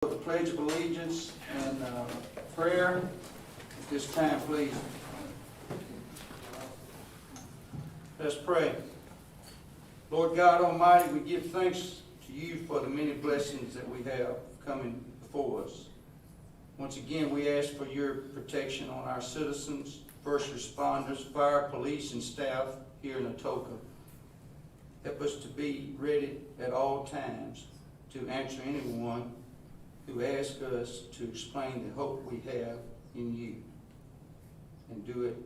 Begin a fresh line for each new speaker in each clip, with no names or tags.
The Pledge of Allegiance and prayer at this time, please. Let's pray. Lord God Almighty, we give thanks to you for the many blessings that we have coming before us. Once again, we ask for your protection on our citizens, first responders, fire, police, and staff here in Atoka. Help us to be ready at all times to answer anyone who asks us to explain the hope we have in you, and do it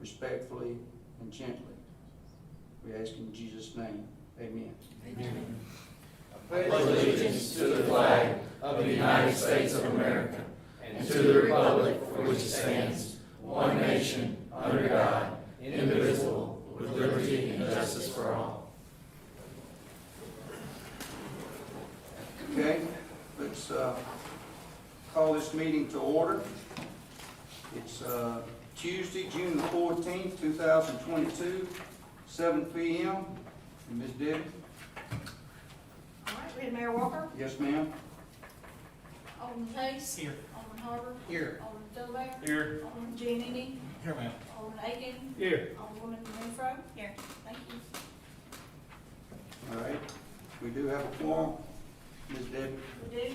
respectfully and gently. We ask in Jesus' name. Amen.
Amen. I pledge allegiance to the flag of the United States of America and to the republic for which it stands, one nation, under God, indivisible, with liberty and justice for all.
Okay, let's call this meeting to order. It's Tuesday, June the 14th, 2022, 7 p.m. And Ms. Debbie?
All right, ready, Mayor Walker?
Yes, ma'am.
Alderman Pace?
Here.
Alderman Harper?
Here.
Alderman Philbeck?
Here.
Alderman Giannini?
Here, ma'am.
Alderman Aiken?
Here.
Alderwoman Renfro? Here. Thank you.
All right, we do have a quorum. Ms. Debbie?
We do?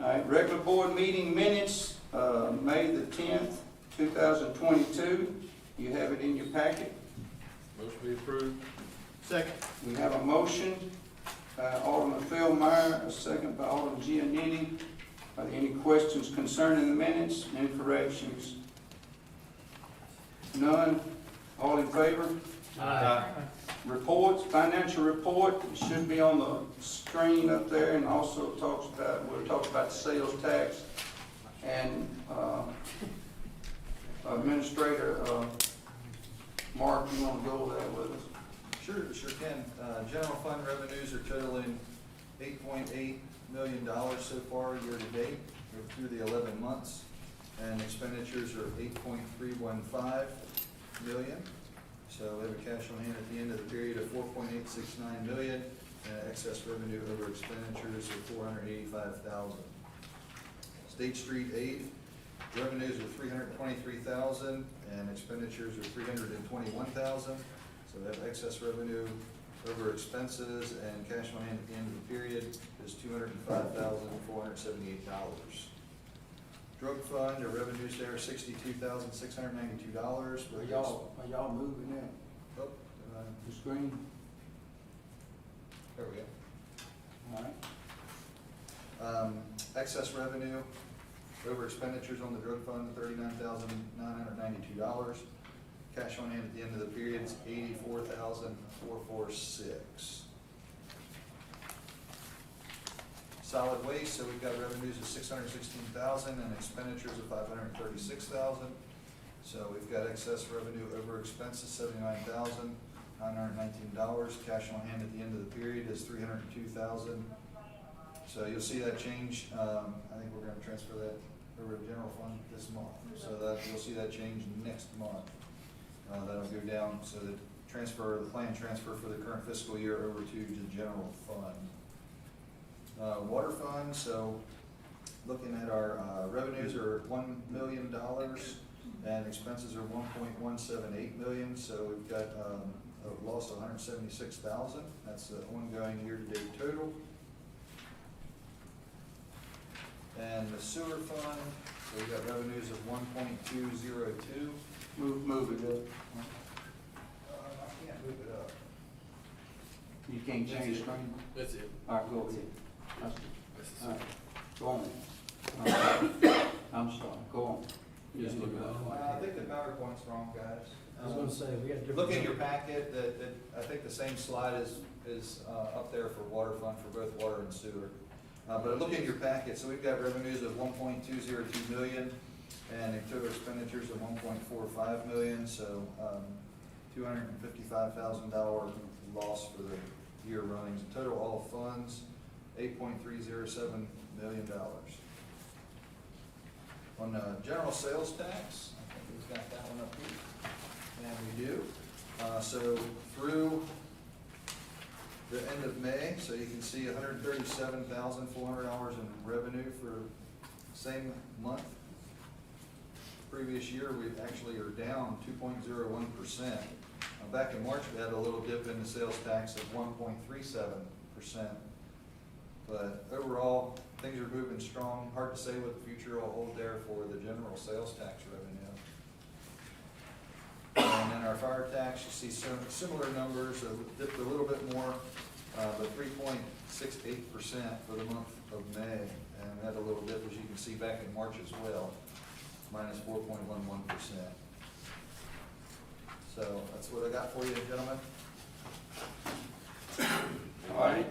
All right, regular board meeting minutes, May the 10th, 2022. You have it in your packet.
Motion be approved. Second.
We have a motion by Alderman Philmeyer, a second by Alderman Giannini. Are there any questions concerning the minutes? Any corrections? None? All in favor?
Aye.
Reports, financial report, it should be on the screen up there, and also we'll talk about the sales tax. And Administrator Mark, you want to go over that with us?
Sure can. General fund revenues are totaling $8.8 million so far year to date, or through the 11 months. And expenditures are $8.315 million. So we have a cash on hand at the end of the period of $4.869 million, and excess revenue over expenditures of $485,000. State Street aid revenues are $323,000, and expenditures are $321,000. So we have excess revenue over expenses, and cash on hand at the end of the period is $205,478. Drug fund, the revenues there are $62,692.
Are y'all moving that,
Oh,
the screen?
there we go.
All right.
Excess revenue over expenditures on the drug fund, $39,992. Cash on hand at the end of the period is $84,446. Solid waste, so we've got revenues of $616,000 and expenditures of $536,000. So we've got excess revenue over expenses, $79,919. Cash on hand at the end of the period is $302,000. So you'll see that change. I think we're going to transfer that over to general fund this month. So that you'll see that change next month. That'll go down. So the plan transfer for the current fiscal year over to the general fund. Water fund, so looking at our revenues are $1 million and expenses are $1.178 million. So we've got a loss of $176,000. That's the ongoing year-to-date total. And the sewer fund, so we've got revenues of $1.202.
Move it up.
I can't move it up.
You can't change the screen?
That's it.
All right, go ahead. All right, go on. I'm sorry, go on.
Just look it up.
I think the PowerPoint's wrong, guys.
I was gonna say, we got different.
Look at your packet, I think the same slide is up there for water fund for both water and sewer. But look at your packet, so we've got revenues of $1.202 million and total expenditures of $1.45 million, so $255,000 loss for the year running. Total all funds, $8.307 million. On general sales tax, I think we've got that one up here, and we do. So through the end of May, so you can see $137,400 in revenue for same month. Previous year, we actually are down 2.01%. Back in March, we had a little dip in the sales tax of 1.37%. But overall, things are moving strong. Hard to say what the future will hold there for the general sales tax revenue. And then our fire tax, you see some similar numbers, dipped a little bit more, but 3.68% for the month of May. And we had a little dip, as you can see, back in March as well, minus 4.11%. So that's what I got for you, gentlemen.
All right.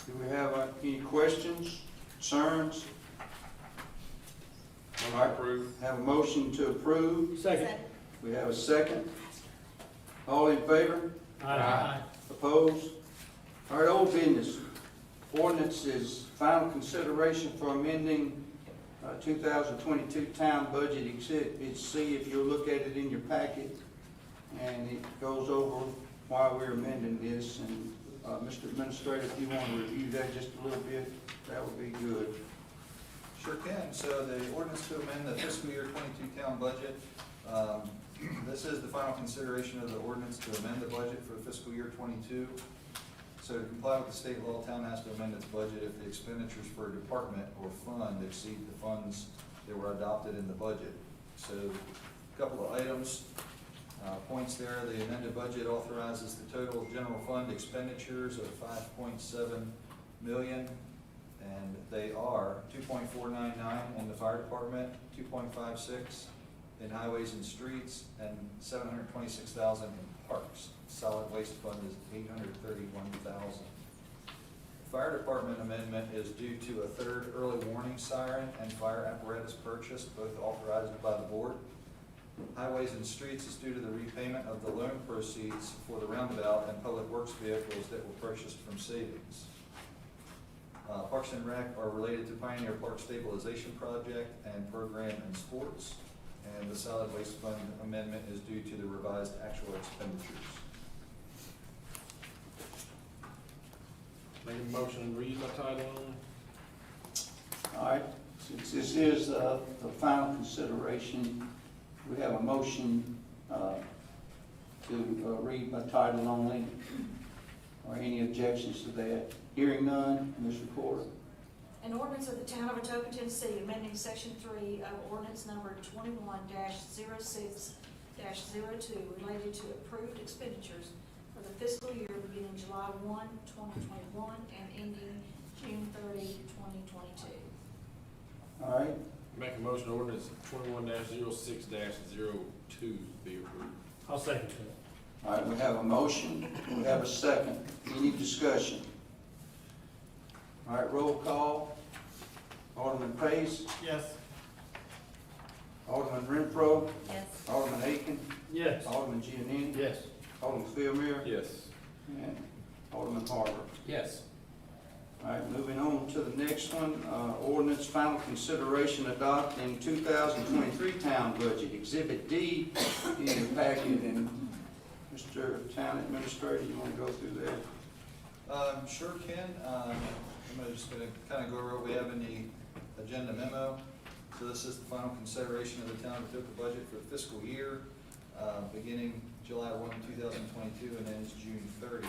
Do we have any questions, concerns? All right. Have a motion to approve.
Second.
We have a second. All in favor?
Aye.
Opposed? All right, old business. Ordinance is final consideration for amending 2022 town budget exhibit C, if you'll look at it in your packet. And it goes over why we're amending this. And Mr. Administrator, if you want to review that just a little bit, that would be good.
Sure can. So the ordinance to amend the fiscal year 22 town budget. This is the final consideration of the ordinance to amend the budget for fiscal year 22. So to comply with the state law, town has to amend its budget if the expenditures for a department or fund exceed the funds that were adopted in the budget. So a couple of items, points there. The amended budget authorizes the total general fund expenditures of $5.7 million. And they are $2.499 in the fire department, $2.56 in highways and streets, and $726,000 in parks. Solid waste fund is $831,000. Fire department amendment is due to a third early warning siren and fire apparatus purchase, both authorized by the board. Highways and streets is due to the repayment of the loan proceeds for the roundabout and public works vehicles that were purchased from savings. Parks and Rec are related to Pioneer Park Stabilization Project and Program and Sports. And the solid waste fund amendment is due to the revised actual expenditures.
Make a motion to read by title only.
All right, since this is the final consideration, we have a motion to read by title only. Or any objections to that? Hearing none, Ms. Recorder.
An ordinance of the town of Atoka, Tennessee, amending section 3 of ordinance number 21-06-02 related to approved expenditures for the fiscal year beginning July 1, 2021 and ending June 30, 2022.
All right,
Make a motion ordinance 21-06-02 be approved.
I'll second that.
all right, we have a motion, we have a second. Any discussion? All right, roll call. Alderman Pace,
Yes.
Alderman Renfro,
Yes.
Alderman Aiken,
Yes.
Alderman Giannini,
Yes.
Alderman Fillmere,
Yes.
and Alderman Harper.
Yes.
All right, moving on to the next one, ordinance final consideration adopting 2023 town budget, Exhibit D in your packet. And Mr. Town Administrator, you want to go through that?
Sure can. I'm just going to kind of go over what we have in the agenda memo. So this is the final consideration of the town of Atoka budget for the fiscal year, beginning July 1, 2022 and ends June 30,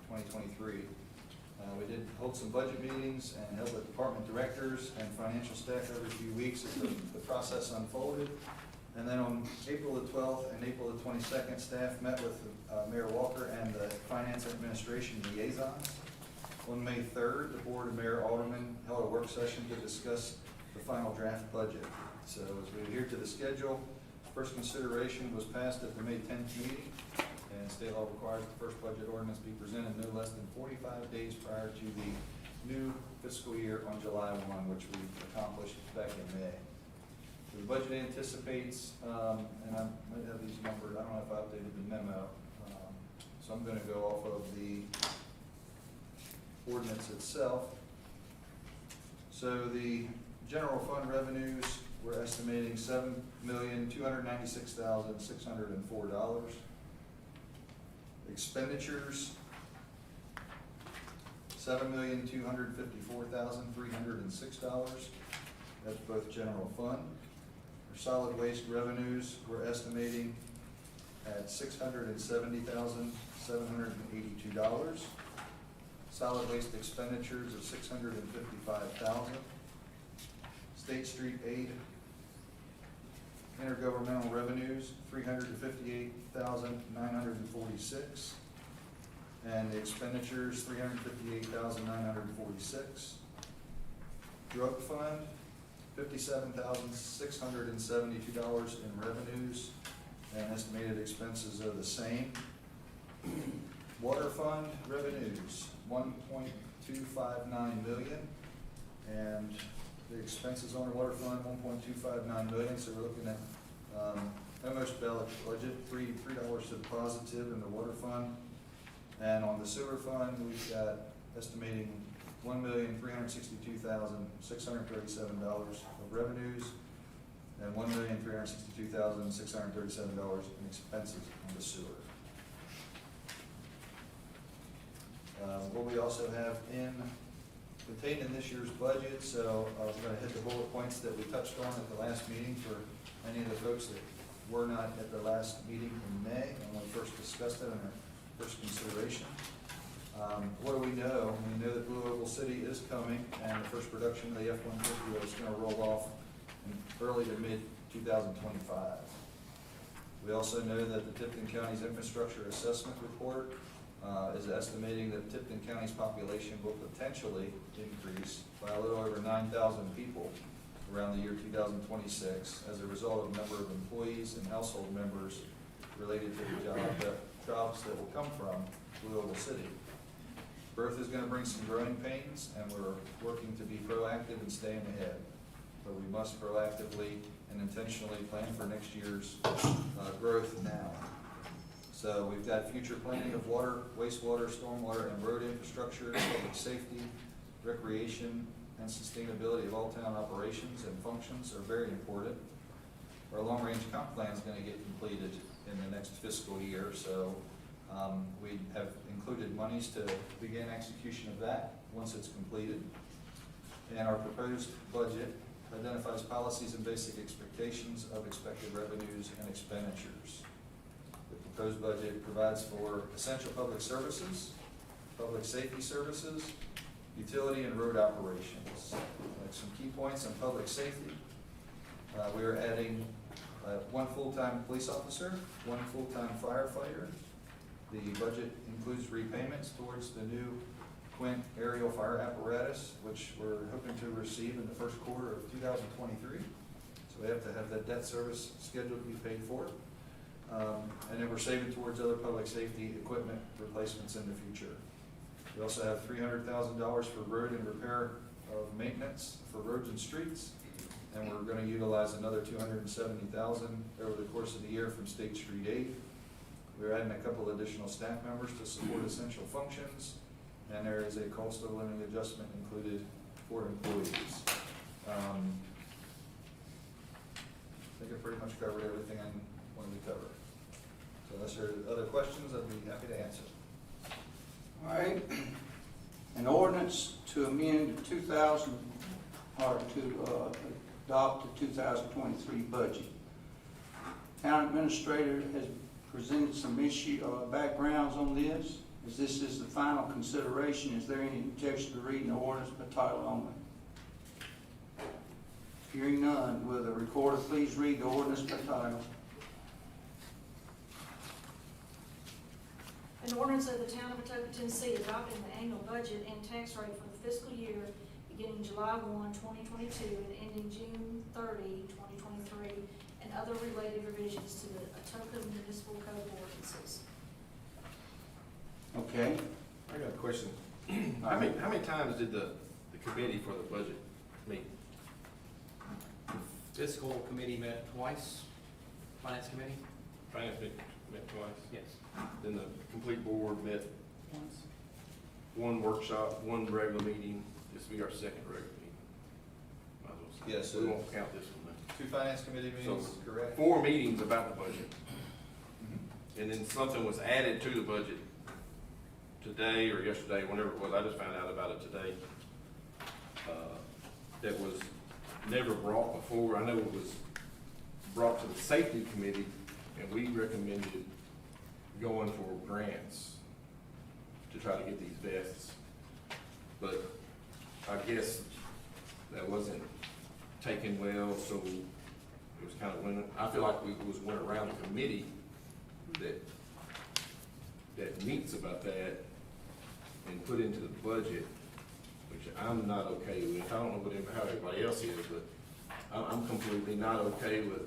2023. We did hold some budget meetings and held with department directors and financial staff every few weeks as the process unfolded. And then on April the 12th and April the 22nd, staff met with Mayor Walker and the Finance and Administration liaisons. On May 3rd, the Board of Mayor Aldermen held a work session to discuss the final draft budget. So as we adhere to the schedule, first consideration was passed at the May 10th meeting, and state law requires the first budget ordinance be presented no less than 45 days prior to the new fiscal year on July 1, which we accomplished back in May. So the budget anticipates, and I might have these numbered, I don't know if I updated the memo, so I'm going to go off of the ordinance itself. So the general fund revenues, we're estimating $7,296,604. Expenditures, $7,254,306. That's both general fund. For solid waste revenues, we're estimating at $670,782. Solid waste expenditures of $655,000. State street aid intergovernmental revenues, $358,946. And the expenditures, $358,946. Drug fund, $57,672 in revenues, and estimated expenses are the same. Water fund revenues, $1.259 million, and the expenses on the water fund, $1.259 million, so we're looking at almost balanced budget, $3 to the positive in the water fund. And on the sewer fund, we've got estimating $1,362,637 of revenues and $1,362,637 in expenses on the sewer. What we also have contained in this year's budget, so I'm going to hit the bullet points that we touched on at the last meeting for any of the folks that were not at the last meeting in May when we first discussed it in our first consideration. What do we know? We know that Blue Oval City is coming, and the first production of the F-150 is going to roll off in early to mid-2025. We also know that the Tipton County's infrastructure assessment report is estimating that Tipton County's population will potentially increase by a little over 9,000 people around the year 2026 as a result of the number of employees and household members related to the jobs that will come from Blue Oval City. Growth is going to bring some growing pains, and we're working to be proactive and staying ahead. But we must proactively and intentionally plan for next year's growth now. So we've got future planning of water, wastewater, stormwater, and road infrastructure, public safety, recreation, and sustainability of all town operations and functions are very important. Our long-range comp plan is going to get completed in the next fiscal year, so we have included monies to begin execution of that once it's completed. And our proposed budget identifies policies and basic expectations of expected revenues and expenditures. The proposed budget provides for essential public services, public safety services, utility and road operations. Some key points on public safety. We are adding one full-time police officer, one full-time firefighter. The budget includes repayments towards the new Quint aerial fire apparatus, which we're hoping to receive in the first quarter of 2023. So we have to have that debt service scheduled to be paid for. And then we're saving towards other public safety equipment replacements in the future. We also have $300,000 for road and repair of maintenance for roads and streets. And we're going to utilize another $270,000 over the course of the year from State Street Aid. We're adding a couple additional staff members to support essential functions, and there is a cost of living adjustment included for employees. I think I pretty much covered everything I wanted to cover. So unless there are other questions, I'd be happy to answer.
All right. An ordinance to amend to adopt the 2023 budget. Town administrator has presented some backgrounds on this. As this is the final consideration, is there any objection to reading the ordinance by title only? Hearing none, will the recorder please read the ordinance by title?
An ordinance of the Town of Atoka, Tennessee, adopting the annual budget and tax rate for the fiscal year beginning July 1, 2022 and ending June 30, 2023, and other related revisions to the Atoka Municipal Code ordinances.
Okay.
I got a question. How many times did the committee for the budget meet?
Fiscal committee met twice, finance committee?
Finance met twice.
Yes.
Then the complete board met
Once.
one workshop, one regular meeting. This will be our second regular meeting. Might as well say.
Yes,
We
sir.
won't count this one then.
2 finance committee meetings,
So,
correct?
4 meetings about the budget.
Mhm.
And then something was added to the budget
today or yesterday, whenever it was, I just found out about it today, that was never brought before. I know it was brought to the safety committee, and we recommended going for grants to try to get these vests. But I guess that wasn't taken well, so it was kind of went, I feel like we went around the committee that meets about that and put into the budget, which I'm not okay with. I don't know how everybody else is, but I'm completely not okay with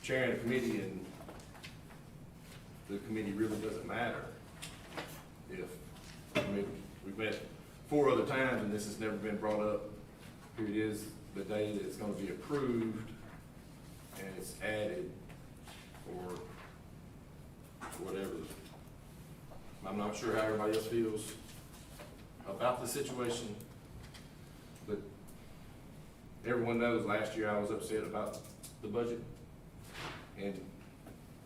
chairing a committee and the committee really doesn't matter. I mean, we've met 4 other times and this has never been brought up. Here it is, the day that it's gonna be approved and it's added or whatever. I'm not sure how everybody else feels about the situation, but everyone knows last year I was upset about the budget. And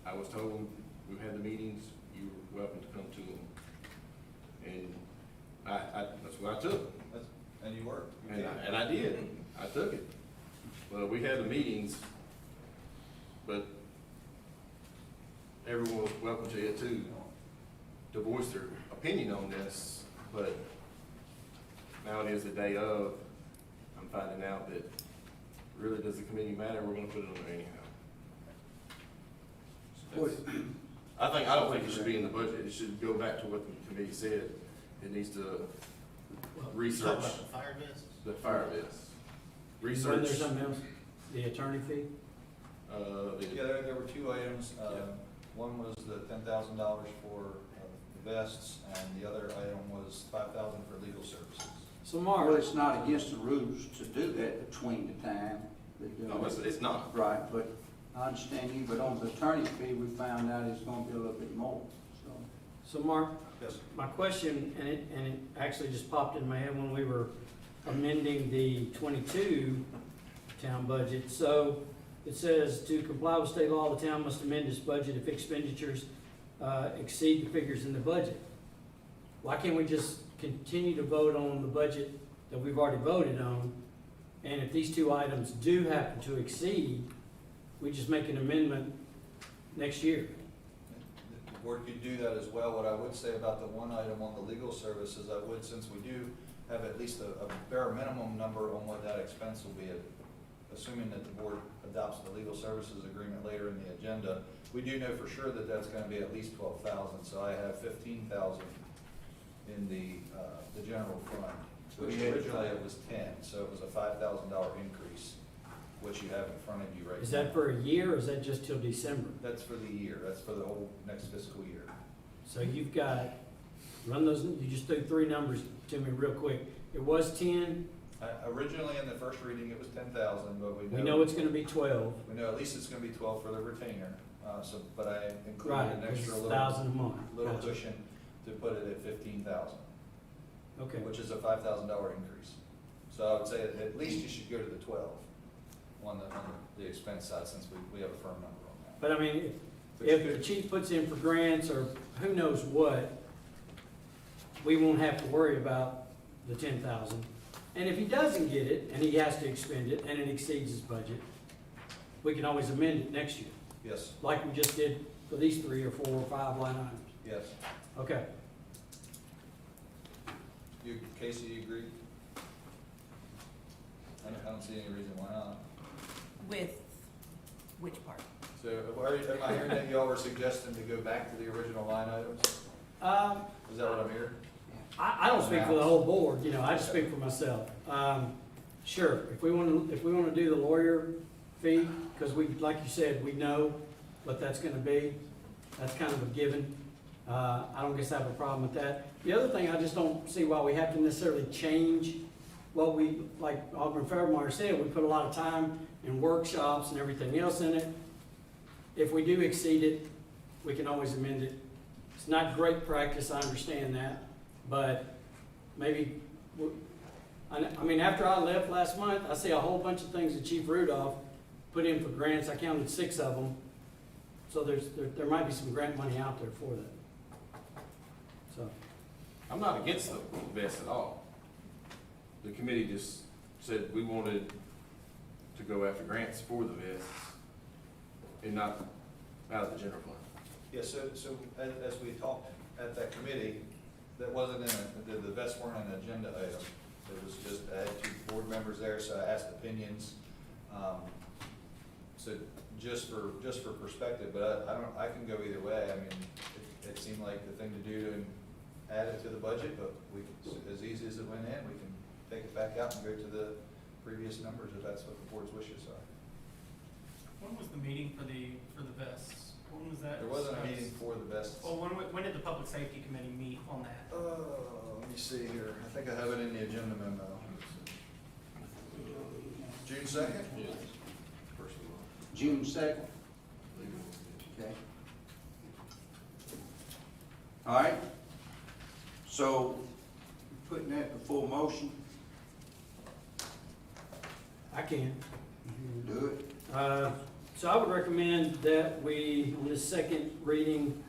I was told, we had the meetings, you were welcome to come to them. And that's what I took.
And you were.
And I did, I took it. Well, we had the meetings, but everyone was welcome to it too, to voice their opinion on this, but now it is the day of, I'm finding out that really does the committee matter, we're gonna put it on there anyhow. So I don't think it should be in the budget, it should go back to what the committee said, it needs to research.
Talk about the fire vests?
The fire vests.
Wasn't there
Research.
something else? The attorney fee?
Yeah, there were 2 items. One was the $10,000 for the vests, and the other item was $5,000 for legal services.
So
Well,
Mark,
it's not against the rules to do that between the time.
No, it's not.
Right, but I understand you, but on the attorney fee, we found out it's gonna be a little bit more, so.
so Mark,
Yes.
my question, and it actually just popped in my head when we were amending the 22 town budget. So it says, to comply with state law, the town must amend its budget if expenditures exceed the figures in the budget. Why can't we just continue to vote on the budget that we've already voted on? And if these 2 items do happen to exceed, we just make an amendment next year?
The board could do that as well. What I would say about the one item on the legal services, I would, since we do have at least a bare minimum number on what that expense will be, assuming that the board adopts the legal services agreement later in the agenda, we do know for sure that that's gonna be at least 12,000, so I have 15,000 in the general fund, which originally it was 10, so it was a $5,000 increase, which you have in front of you right now.
Is that for a year, or is that just till December?
That's for the year, that's for the whole next fiscal year.
So you've got, run those, you just threw 3 numbers to me real quick. It was 10,
Originally in the first reading, it was 10,000, but
we know it's gonna be 12.
We know at least it's gonna be 12 for the retainer, but I included
Right,
an
it's
extra
1,000 a month.
little
Gotcha.
cushion to put it at 15,000,
Okay,
which is a $5,000 increase. So I would say at least you should go to the 12 on the expense side, since we have a firm number on that.
but I mean,
But you
if the
could-
chief puts in for grants or who knows what, we won't have to worry about the 10,000. And if he doesn't get it, and he has to expend it, and it exceeds his budget, we can always amend it next year,
Yes,
like we just did for these 3 or 4 or 5 line items.
yes.
Okay,
Casey, you agree? I don't see any reason why not.
With which part?
So am I hearing that y'all were suggesting to go back to the original line items? Is that what I'm hearing?
I don't speak for the whole board, you know, I just speak for myself. Sure, if we wanna do the lawyer fee, because we, like you said, we know what that's gonna be, that's kind of a given. I don't guess I have a problem with that. The other thing, I just don't see why we have to necessarily change what we, like Alderman Fairmeyer said, we put a lot of time in workshops and everything else in it. If we do exceed it, we can always amend it. It's not great practice, I understand that, but maybe, I mean, after I left last month, I see a whole bunch of things that Chief Rudolph put in for grants. I counted 6 of them. So there might be some grant money out there for that. So,
I'm not against the vest at all. The committee just said we wanted to go after grants for the vests and not out of the general fund.
Yeah, so as we talked at that committee, that wasn't the vests weren't an agenda item. It was just, I had two board members there, so I asked opinions. So just for perspective, but I can go either way. I mean, it seemed like the thing to do to add it to the budget, but as easy as it went in, we can take it back out and go to the previous numbers if that's what the board's wishes are.
When was the meeting for the vests? When was that?
There wasn't a meeting for the vests.
Well, when did the public safety committee meet on that?
Let me see here. I think I have it in the agenda memo. June 2nd?
First of all.
June 2nd? Okay. All right. So, putting that before motion,
I can.
do it.
So I would recommend that we, on this second reading,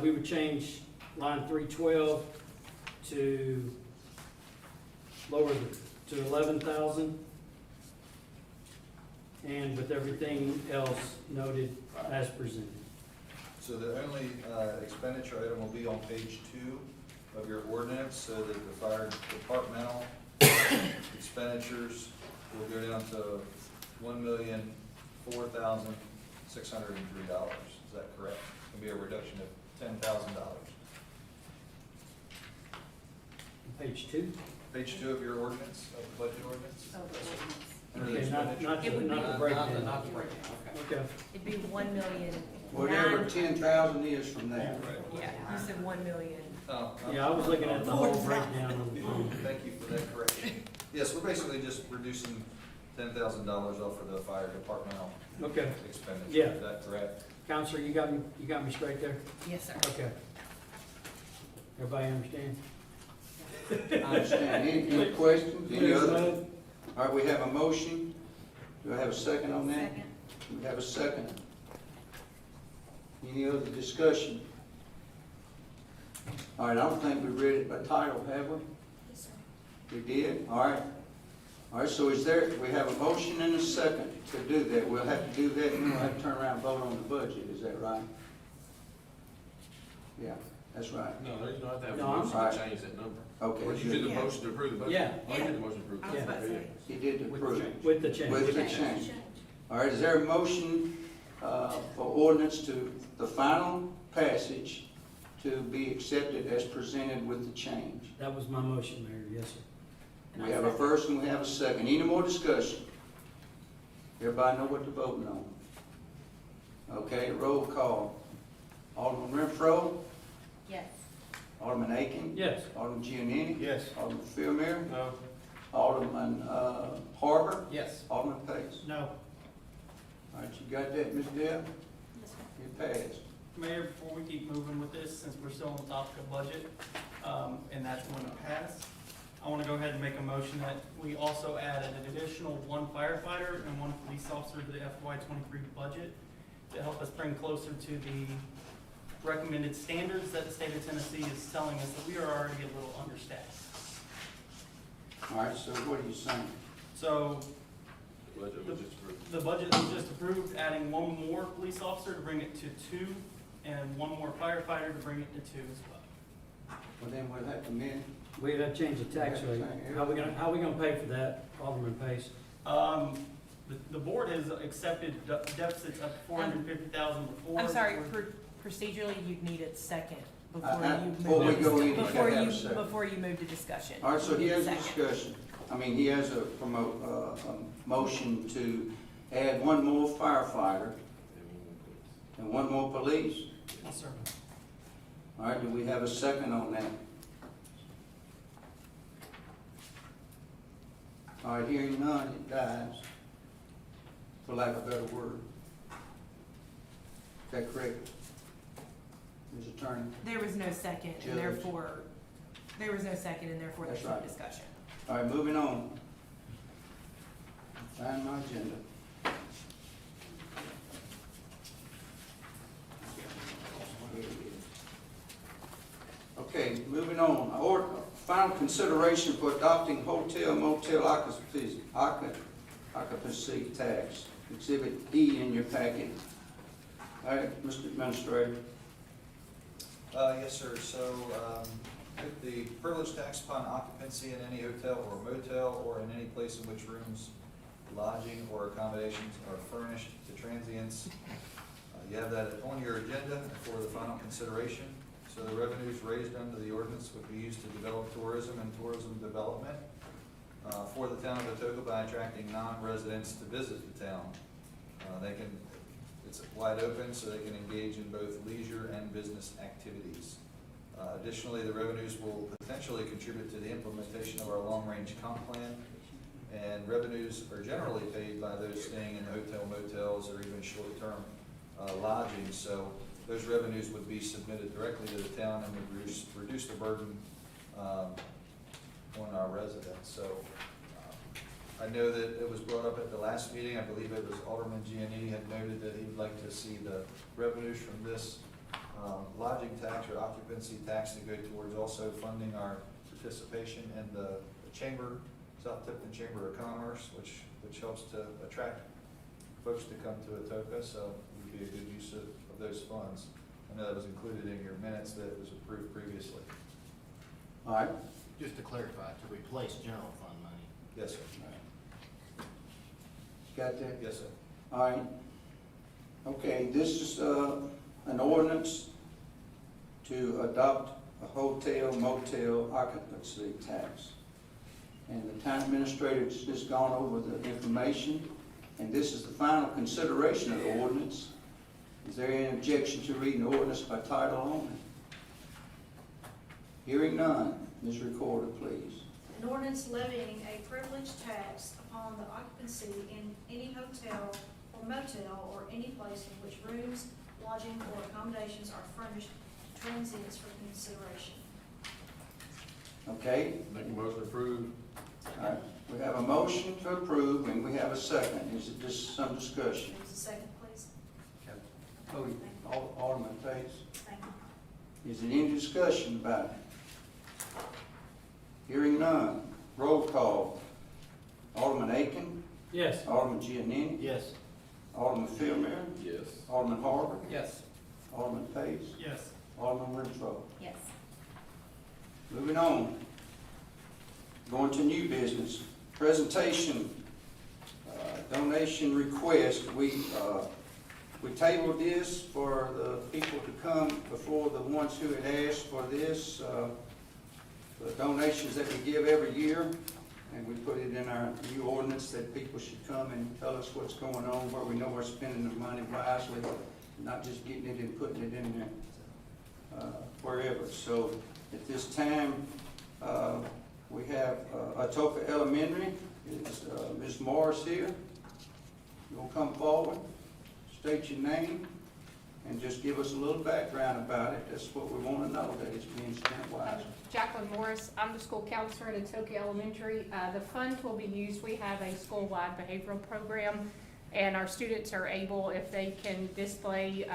we would change line 312 to lower to 11,000. And with everything else noted as presented.
So the only expenditure item will be on page 2 of your ordinance, so that the fire departmental expenditures will go down to $1,004,603. Is that correct? It'll be a reduction of $10,000.
Page 2?
Page 2 of your ordinance, of the budget ordinance? Under the
Okay, not
It would
the
be-
breakdown.
Not the breakdown, okay.
Okay.
It'd be 1,000,000.
Whatever 10,000 is from that.
Yeah, you said 1,000,000.
Oh,
Yeah, I was looking at the whole breakdown of the thing.
Thank you for that correction. Yes, we're basically just reducing $10,000 off of the fire departmental
Okay.
expenditure.
Yeah.
Is that correct?
Counselor, you got me straight there?
Yes, sir.
Okay. Everybody understand?
I understand. Any questions? Any other? All right, we have a motion. Do I have a second on that?
Second.
We have a second. Any other discussion? All right, I don't think we read it by title, have we?
Yes, sir.
We did? All right. All right, so we have a motion and a second to do that. We'll have to do that and then we'll have to turn around and vote on the budget. Is that right? Yeah, that's right.
No, there's not that
No,
motion
I'm-
to change that number.
Okay,
Or you did
good.
the motion to approve the budget?
Yeah.
Oh, you did the motion to approve the
I was
budget.
about to say.
He did approve.
With the change.
With the change. All right, is there a motion for ordinance to the final passage to be accepted as presented with the change?
That was my motion, Mayor, yes, sir.
We have a first and we have a second. Any more discussion? Everybody know what to vote on? Okay, roll call. Alderman Renfro,
Yes.
Alderman Aiken.
Yes.
Alderman Giannini.
Yes.
Alderman Philmere.
No.
Alderman Harper.
Yes.
Alderman Pace.
No.
All right, you got that, Ms. Deb?
Yes, sir.
You passed.
Mayor, before we keep moving with this, since we're still on the topic of budget, and that's going to pass, I want to go ahead and make a motion that we also added an additional 1 firefighter and 1 police officer to the FY23 budget to help us bring closer to the recommended standards that the state of Tennessee is telling us that we are already a little understaffed.
All right, so what are you saying?
So
The budget was just approved.
the budget was just approved, adding 1 more police officer to bring it to 2, and 1 more firefighter to bring it to 2 as well.
Well, then we'll have to amend.
We'd have to change the tax rate. How we gonna pay for that, Alderman Pace?
The board has accepted deficits up to 450,000 before.
I'm sorry, procedurally, you'd need a second before
Uh,
you
before we go in, you
move,
gotta have a second.
before you move to discussion.
All right, so
You need
he has a
second.
discussion. I mean, he has a motion to add 1 more firefighter and 1 more police.
Yes, sir.
All right, do we have a second on that? All right, hearing none, it dies, for lack of a better word. Is that correct, Ms. Attorney?
There was no second,
Judge.
and therefore, there's
That's
no
right.
discussion.
All right, moving on. Find my agenda. Okay, moving on. final consideration for adopting hotel motel occupancy tax, Exhibit E in your packet. All right, Mr. Administrator.
Yes, sir. So, the privilege tax upon occupancy in any hotel or motel or in any place in which rooms, lodging, or accommodations are furnished to transients. You have that on your agenda for the final consideration. So the revenues raised under the ordinance would be used to develop tourism and tourism development for the town of Atoka by attracting non-residents to visit the town. It's wide open, so they can engage in both leisure and business activities. Additionally, the revenues will potentially contribute to the implementation of our long-range comp plan, and revenues are generally paid by those staying in hotel motels or even short-term lodging. So those revenues would be submitted directly to the town and would reduce the burden on our residents. So I know that it was brought up at the last meeting. I believe it was Alderman Giannini had noted that he'd like to see the revenues from this lodging tax or occupancy tax to go towards also funding our participation in the Chamber, South Tipton Chamber of Commerce, which helps to attract folks to come to Atoka. So it would be a good use of those funds. I know that was included in your minutes that it was approved previously.
All right.
Just to clarify, to replace general fund money.
Yes, sir.
Got that?
Yes, sir.
All right. Okay, this is an ordinance to adopt a hotel motel occupancy tax. And the town administrator has just gone over the information, and this is the final consideration of the ordinance. Is there any objection to reading the ordinance by title only? Hearing none, Ms. Recorder, please.
An ordinance levying a privilege tax upon the occupancy in any hotel or motel or any place in which rooms, lodging, or accommodations are furnished to transients for consideration.
Okay?
Make a motion to approve.
All right. We have a motion to approve, and we have a second. Is it just some discussion?
Give us a second, please.
Alderman Pace.
Thank you.
Is there any discussion about it? Hearing none. Roll call. Alderman Aiken.
Yes.
Alderman Giannini.
Yes.
Alderman Philmere.
Yes.
Alderman Harper.
Yes.
Alderman Pace.
Yes.
Alderman Renfro.
Yes.
Moving on. Going to new business. Presentation, donation request. We tabled this for the people to come before the ones who had asked for this. The donations that we give every year, and we put it in our new ordinance that people should come and tell us what's going on, where we know we're spending the money wisely, not just getting it and putting it in there wherever. So at this time, we have Atoka Elementary. Is Ms. Morris here? You want to come forward, state your name, and just give us a little background about it. That's what we want to know, that it's being spent wisely.
Jacqueline Morris, I'm the school counselor at Atoka Elementary. The funds will be used, we have a school-wide behavioral program, and our students are able, if they can display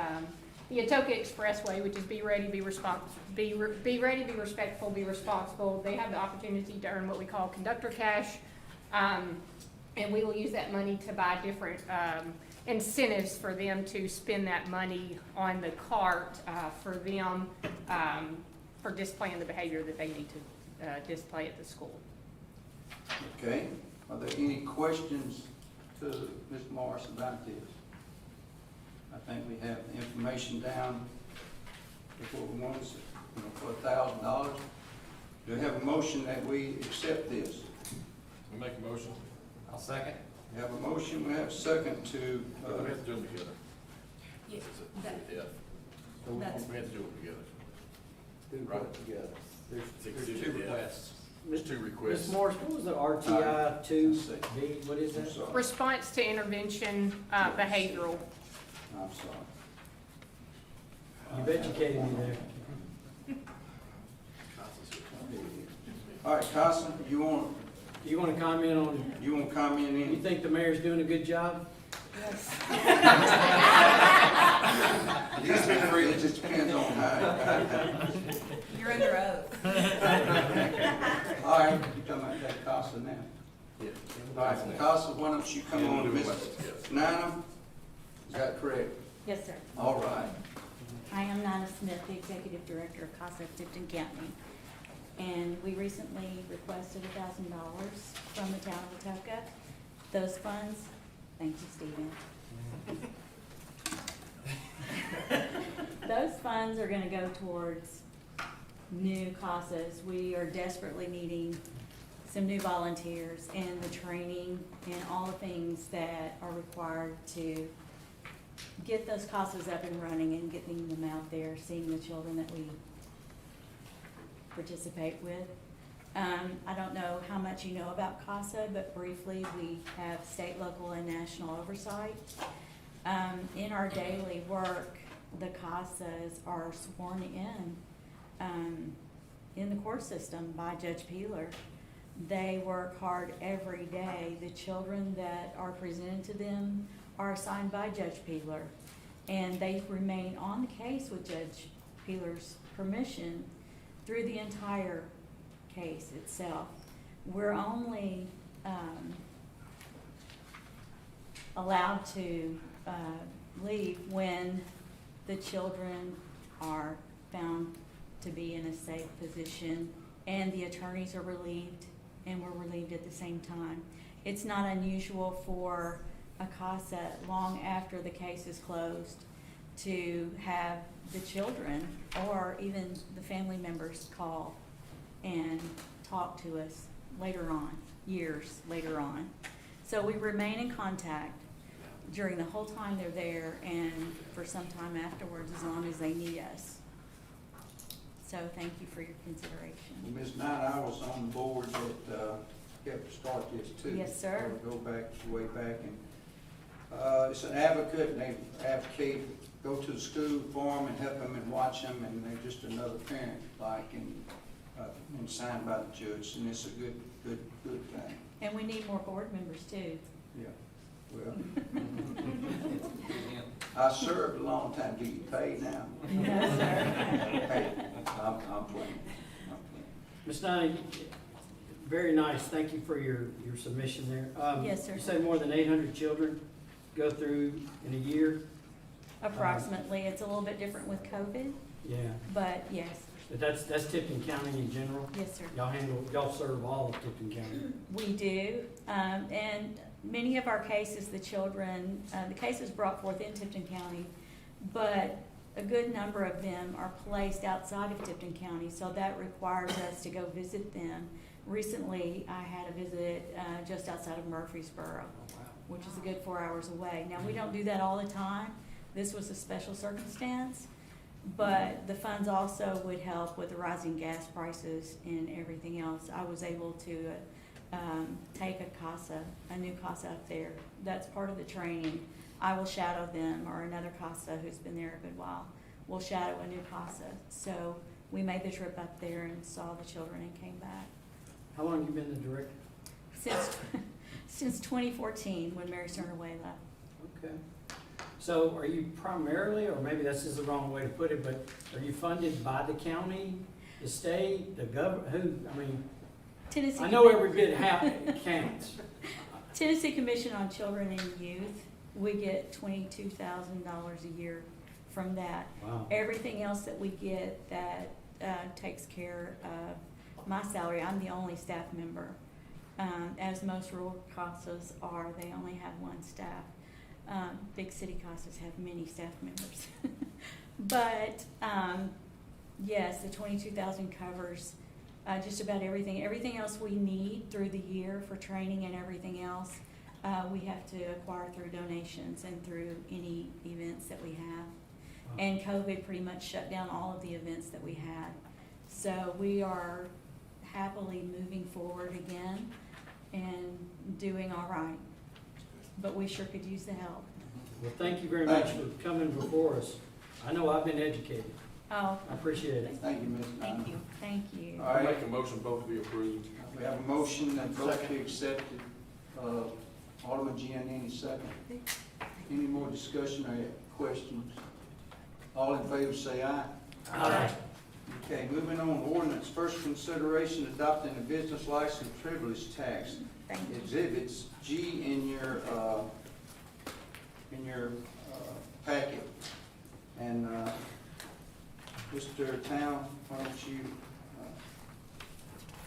the Atoka Expressway, which is be ready, be responsible, be ready, be respectful, be responsible. They have the opportunity to earn what we call conductor cash, and we will use that money to buy different incentives for them to spend that money on the cart for them for displaying the behavior that they need to display at the school.
Okay, are there any questions to Ms. Morris about this? I think we have the information down before we want to, for $1,000. Do we have a motion that we accept this?
We make a motion.
I'll second.
We have a motion, we have a second to,
We have to do them together.
Yeah,
Yeah.
That's-
We have to do them together.
Right together.
It's
There's
exhibit
two
F.
requests.
There's two
Ms.
requests.
Morris, what was the RTI 2B? What is
I'm
that?
sorry.
Response to intervention behavioral.
I'm sorry.
You've educated me there.
All right, Carson, you want
Do you want to comment on,
to comment
you
in?
think the mayor's doing a good job?
He's been free, it just depends on how.
You're under oath.
All right, you talking about that Casa now?
Yeah.
All right, Casa, why don't you come on, Ms. Nina? Is that correct?
Yes, sir.
All right.
I am Nina Smith, the Executive Director of CASA of Tipton County. And we recently requested $1,000 from the town of Atoka. Those funds, thank you, Stephen. Those funds are gonna go towards new CASAs. We are desperately needing some new volunteers and the training and all the things that are required to get those CASAs up and running and getting them out there, seeing the children that we participate with. I don't know how much you know about CASA, but briefly, we have state, local, and national oversight. In our daily work, the CASAs are sworn in the court system by Judge Peeler. They work hard every day. The children that are presented to them are assigned by Judge Peeler, and they remain on the case with Judge Peeler's permission through the entire case itself. We're only allowed to leave when the children are found to be in a safe position and the attorneys are relieved and we're relieved at the same time. It's not unusual for a CASA long after the case is closed to have the children or even the family members call and talk to us later on, years later on. So we remain in contact during the whole time they're there and for some time afterwards as long as they need us. So thank you for your consideration.
Well, Ms. Knight, I was on the board that helped start this too.
Yes, sir.
Go back, way back, and it's an advocate, and they advocate, go to the school for them and help them and watch them, and they're just another parent, like, and signed by the judge, and it's a good thing.
And we need more board members too.
Yeah, well. I served a long time. Do you pay now?
No, sir.
Hey, I'm playing.
Ms. Nina, very nice, thank you for your submission there.
Yes, sir.
You say more than 800 children go through in a year?
Approximately. It's a little bit different with COVID,
Yeah,
but yes,
but that's Tipton County in general?
yes, sir.
Y'all serve all of Tipton County?
We do, and many of our cases, the children, the cases brought forth in Tipton County, but a good number of them are placed outside of Tipton County, so that requires us to go visit them. Recently, I had a visit just outside of Murfreesboro, which is a good 4 hours away. Now, we don't do that all the time. This was a special circumstance, but the funds also would help with the rising gas prices and everything else. I was able to take a new CASA up there. That's part of the training. I will shadow them, or another CASA who's been there a good while will shadow a new CASA. So we made the trip up there and saw the children and came back.
How long have you been the director?
Since 2014, when Mary Sternaway left.
Okay. So are you primarily, or maybe this is the wrong way to put it, but are you funded by the county, the state, the government, who, I mean,
Tennessee
I know every bit counts.
Tennessee Commission on Children and Youth, we get $22,000 a year from that.
Wow.
Everything else that we get that takes care of my salary. I'm the only staff member. As most rural CASAs are, they only have one staff. Big city CASAs have many staff members. But yes, the $22,000 covers just about everything. Everything else we need through the year for training and everything else, we have to acquire through donations and through any events that we have. And COVID pretty much shut down all of the events that we had. So we are happily moving forward again and doing all right. But we sure could use the help.
Well, thank you very much for coming before us. I know I've been educated.
Oh,
I appreciate it.
Thank you, Ms. Knight.
thank you, thank you.
All
I
right,
make a motion both to be approved.
we have a motion that both be accepted. Alderman Giannini, second. Any more discussion or questions? All in favor say aye.
Aye.
Okay, moving on, ordinance, first consideration adopting a business license privilege tax.
Thank you.
Exhibits G in your packet. And, Mr. Town, why don't you,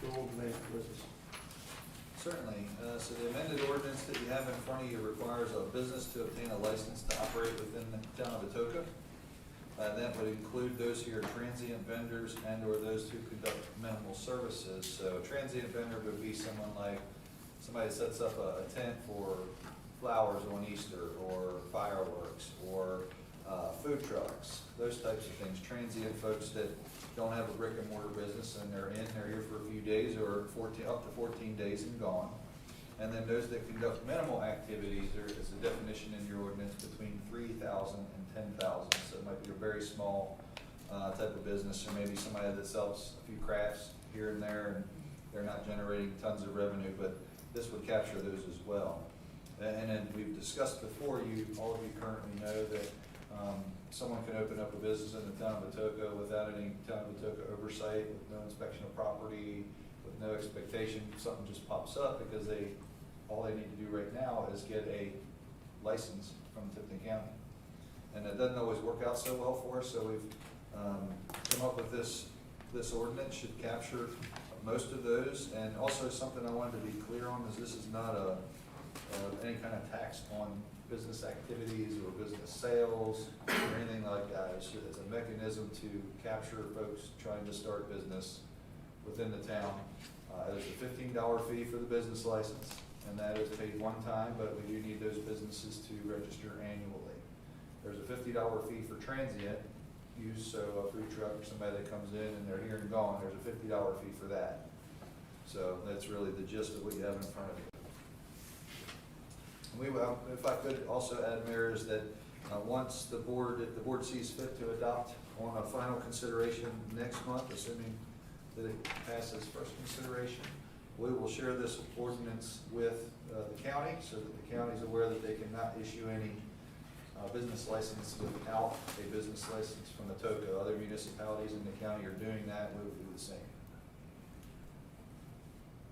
go over that with us?
Certainly. So the amended ordinance that you have in front of you requires a business to obtain a license to operate within the town of Atoka. That would include those who are transient vendors and/or those who conduct minimal services. So a transient vendor would be someone like, somebody sets up a tent for flowers on Easter, or fireworks, or food trucks, those types of things. Transient folks that don't have a brick and mortar business and they're here for a few days, or up to 14 days and gone. And then those that conduct minimal activities, there is a definition in your ordinance between 3,000 and 10,000. So it might be a very small type of business, or maybe somebody that sells a few crafts here and there, and they're not generating tons of revenue, but this would capture those as well. And then we've discussed before, all of you currently know that someone can open up a business in the town of Atoka without any town of Atoka oversight, with no inspection of property, with no expectation something just pops up, because all they need to do right now is get a license from Tipton County. And it doesn't always work out so well for us, so we've come up with this ordinance should capture most of those. And also something I wanted to be clear on is this is not any kind of tax on business activities or business sales or anything like that. It's a mechanism to capture folks trying to start business within the town. There's a $15 fee for the business license, and that is paid one time, but we do need those businesses to register annually. There's a $50 fee for transient use, so a food truck or somebody that comes in and they're here and gone, there's a $50 fee for that. So that's really the gist of what you have in front of you. If I could also add, Mayor, is that once if the board sees fit to adopt on a final consideration next month, assuming that it passes first consideration, we will share this ordinance with the county, so that the county is aware that they cannot issue any business license without a business license from Atoka. Other municipalities in the county are doing that, we will do the same.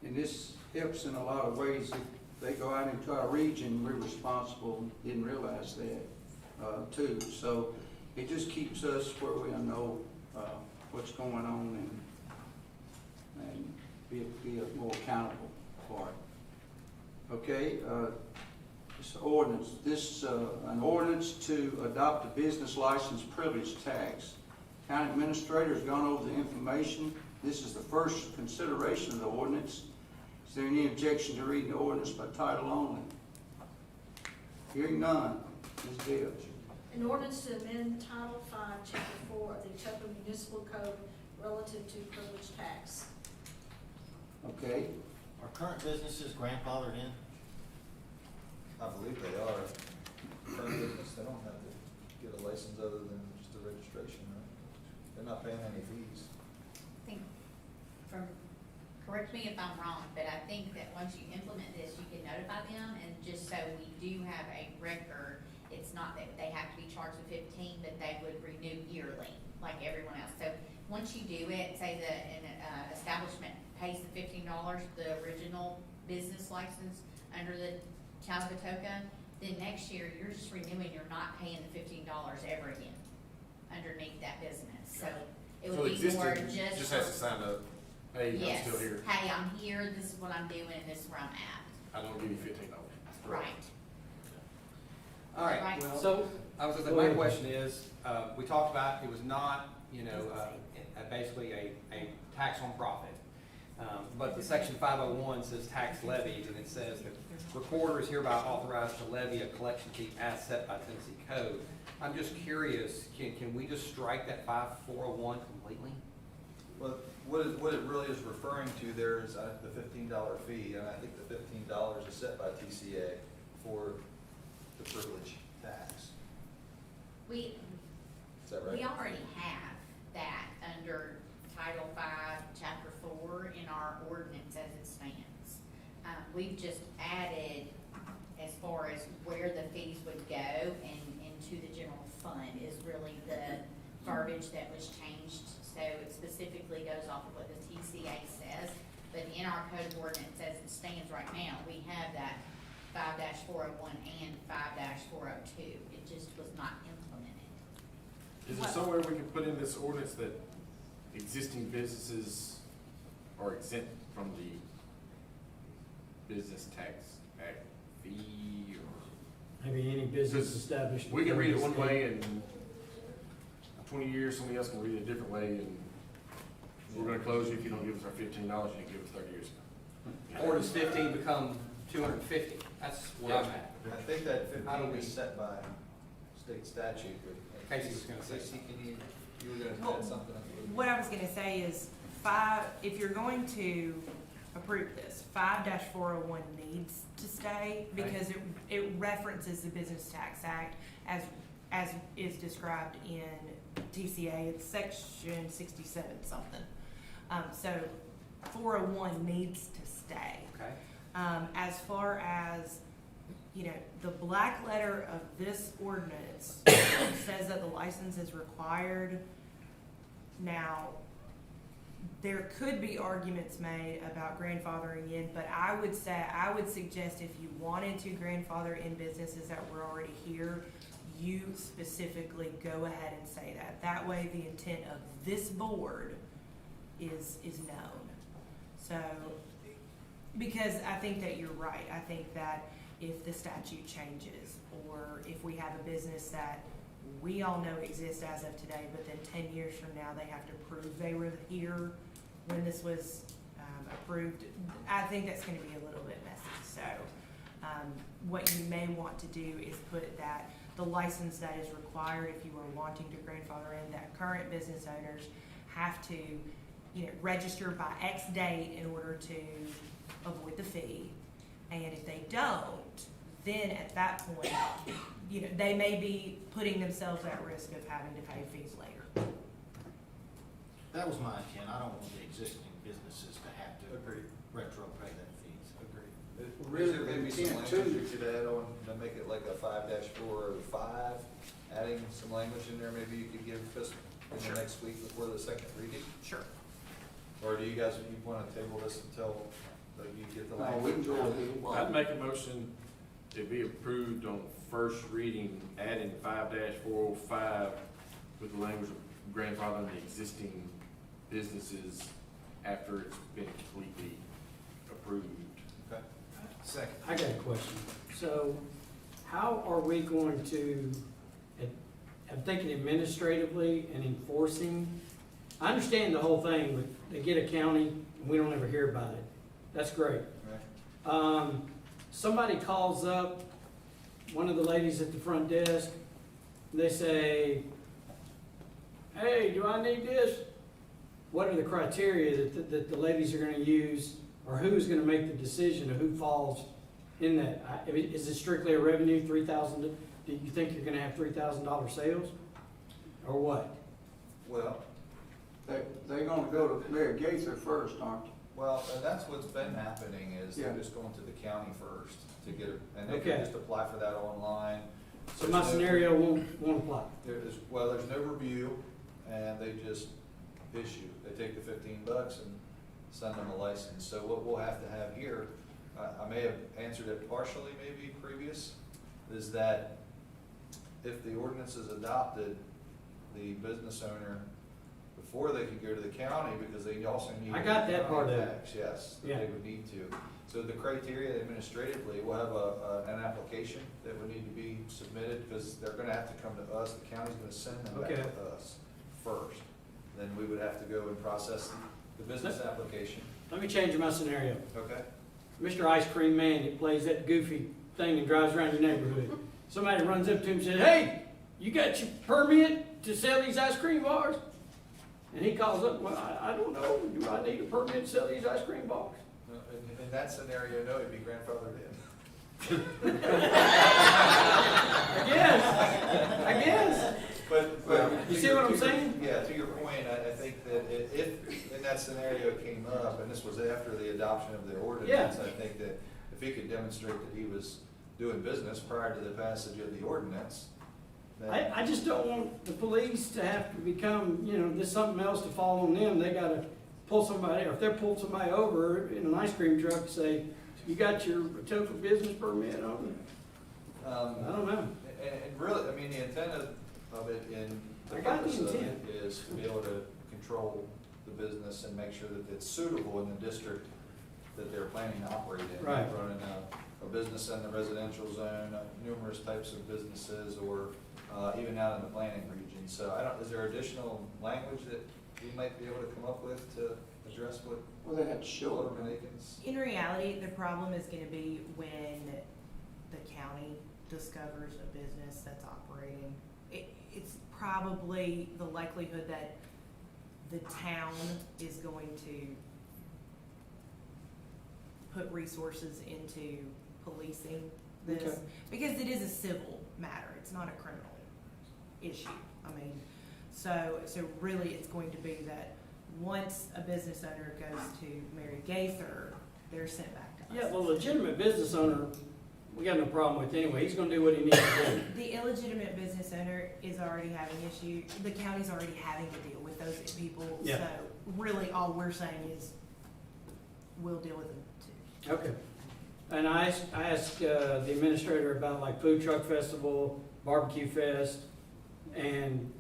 And this helps in a lot of ways. If they go out into our region, we're responsible, didn't realize that, too. So it just keeps us where we know what's going on and be more accountable for it. Okay, an ordinance to adopt a business license privilege tax. County administrator has gone over the information. This is the first consideration of the ordinance. Is there any objection to reading the ordinance by title only? Hearing none. Ms. Gibbs.
An ordinance to amend Title V, Chapter 4 of the Atoka Municipal Code relative to privilege tax.
Okay.
Are current businesses grandfathered in?
I believe they are. Current business, they don't have to get a license other than just a registration, right? They're not paying any fees.
I think, correct me if I'm wrong, but I think that once you implement this, you can notify them, and just so we do have a record, it's not that they have to be charged with 15, but they would renew yearly, like everyone else. So once you do it, say that an establishment pays the $15, the original business license under the town of Atoka, then next year you're just renewing, you're not paying the $15 ever again underneath that business. So it would be more
Just has to sign up, hey,
yes,
I'm still here.
hey, I'm here, this is what I'm doing, and this is where I'm at.
I don't give you $15.
Right.
All right,
Right.
so I was, my question is, we talked about, it was not, basically a tax on profit. But the section 501 says tax levies, and it says the recorder is hereby authorized to levy a collection fee as set by Tennessee code. I'm just curious, can we just strike that 5401 completely?
Well, what it really is referring to there is the $15 fee, and I think the $15 is set by TCA for the privilege tax. Is that right?
We already have that under Title V, Chapter 4 in our ordinance as it stands. We've just added as far as where the fees would go and into the general fund is really the verbiage that was changed so it specifically goes off of what the TCA says. But in our code of ordinance, as it stands right now, we have that 5-401 and 5-402. It just was not implemented.
Is there somewhere we can put in this ordinance that existing businesses are exempt from the business tax act fee, or?
Maybe any business
Because
establishment.
We can read it one way, and in 20 years, somebody else can read it a different way, and we're gonna close you if you don't give us our $15 you didn't give us 30 years ago.
Or does 15 become 250? That's where I'm at.
I think that
How do
15
we-
is set by state statute, but.
Casey was gonna say
Casey, can you were gonna
Well,
add something?
What I was gonna say is if you're going to approve this, 5-401 needs to stay because it references the Business Tax Act as is described in TCA, it's section 67 something. So 401 needs to stay.
Okay.
As far as, the black letter of this ordinance says that the license is required. Now, there could be arguments made about grandfathering in, but I would suggest if you wanted to grandfather in businesses that were already here, you specifically go ahead and say that. That way, the intent of this board is known. So, because I think that you're right. I think that if the statute changes, or if we have a business that we all know exists as of today, but then 10 years from now, they have to prove they were here when this was approved, I think that's gonna be a little bit messy. So, what you may want to do is put that the license that is required if you are wanting to grandfather in, that current business owners have to, register by X date in order to avoid the fee. And if they don't, then at that point, they may be putting themselves at risk of having to pay fees later.
That was my intent. I don't want the existing businesses to have to
Agreed.
retro pay that fees.
Agreed.
Really,
Is there maybe some
intent
language
too.
you could add on to make it like a 5-405, adding some language in there, maybe you could give us in the next week before the second reading?
Sure.
Or do you guys, you wanna table this until you get the
No, we
language?
can go ahead.
I'd make a motion to be approved on first reading, adding 5-405 with the language of grandfathering the existing businesses after it's been completely approved.
Okay.
Second.
I got a question. So how are we going to, I'm thinking administratively and enforcing? I understand the whole thing, but they get a county, and we don't ever hear about it. That's great.
Right.
Somebody calls up, one of the ladies at the front desk, they say, hey, do I need this? What are the criteria that the ladies are gonna use, or who's gonna make the decision of who falls in that? Is it strictly a revenue, 3,000, do you think you're gonna have $3,000 sales? Or what?
Well,
They're gonna go to Mayor Gaither first, aren't they?
well, and that's what's been happening is they're
Yeah.
just going to the county first to get it, and they
Okay.
can just apply for that online.
So my scenario won't apply.
There's no review, and they just issue. They take the $15 and send them a license. So what we'll have to have here, I may have answered it partially maybe previous, is that if the ordinance is adopted, the business owner, before they can go to the county, because they also need.
I got that part of it.
tax, yes, that
Yeah.
they would need to. So the criteria administratively, we'll have an application that would need to be submitted, because they're gonna have to come to us, the county's gonna send them back
Okay.
to us first. Then we would have to go and process the business application,
Let me change my scenario.
okay?
Mr. Ice Cream Man that plays that goofy thing and drives around your neighborhood. Somebody runs up to him and says, hey, you got your permit to sell these ice cream bars? And he calls up, well, I don't know, do I need a permit to sell these ice cream bars?
In that scenario, no, it'd be grandfathered in.
I guess.
But.
You see what I'm saying?
Yeah, to your point, I think that if in that scenario came up, and this was after the adoption of the ordinance, I think that if he could demonstrate that he was doing business prior to the passage of the ordinance,
I just don't want the police to have to become, you know, there's something else to fall on them. They gotta pull somebody, or if they're pulling somebody over in an ice cream truck, say, you got your Atoka business permit on? I don't know.
And really, I mean, the intent of it in the
I got the
purpose of it
intent.
is to be able to control the business and make sure that it's suitable in the district that they're planning to operate in.
Right.
Running a business in the residential zone, numerous types of businesses, or even out in the planning region. So is there additional language that we might be able to come up with to address what
Well, they have to show it.
Alderman Akins?
In reality, the problem is gonna be when the county discovers a business that's operating. It's probably the likelihood that the town is going to put resources into policing this.
Okay.
Because it is a civil matter, it's not a criminal issue. I mean, so really it's going to be that once a business owner goes to Mary Gaither, they're sent back to us.
Yeah, well, legitimate business owner, we got no problem with anyway. He's gonna do what he needs to do.
The illegitimate business owner is already having issue, the county's already having to deal with those people.
Yeah.
So really all we're saying is, we'll deal with them too.
Okay. And I asked the administrator about like food truck festival, barbecue fest, and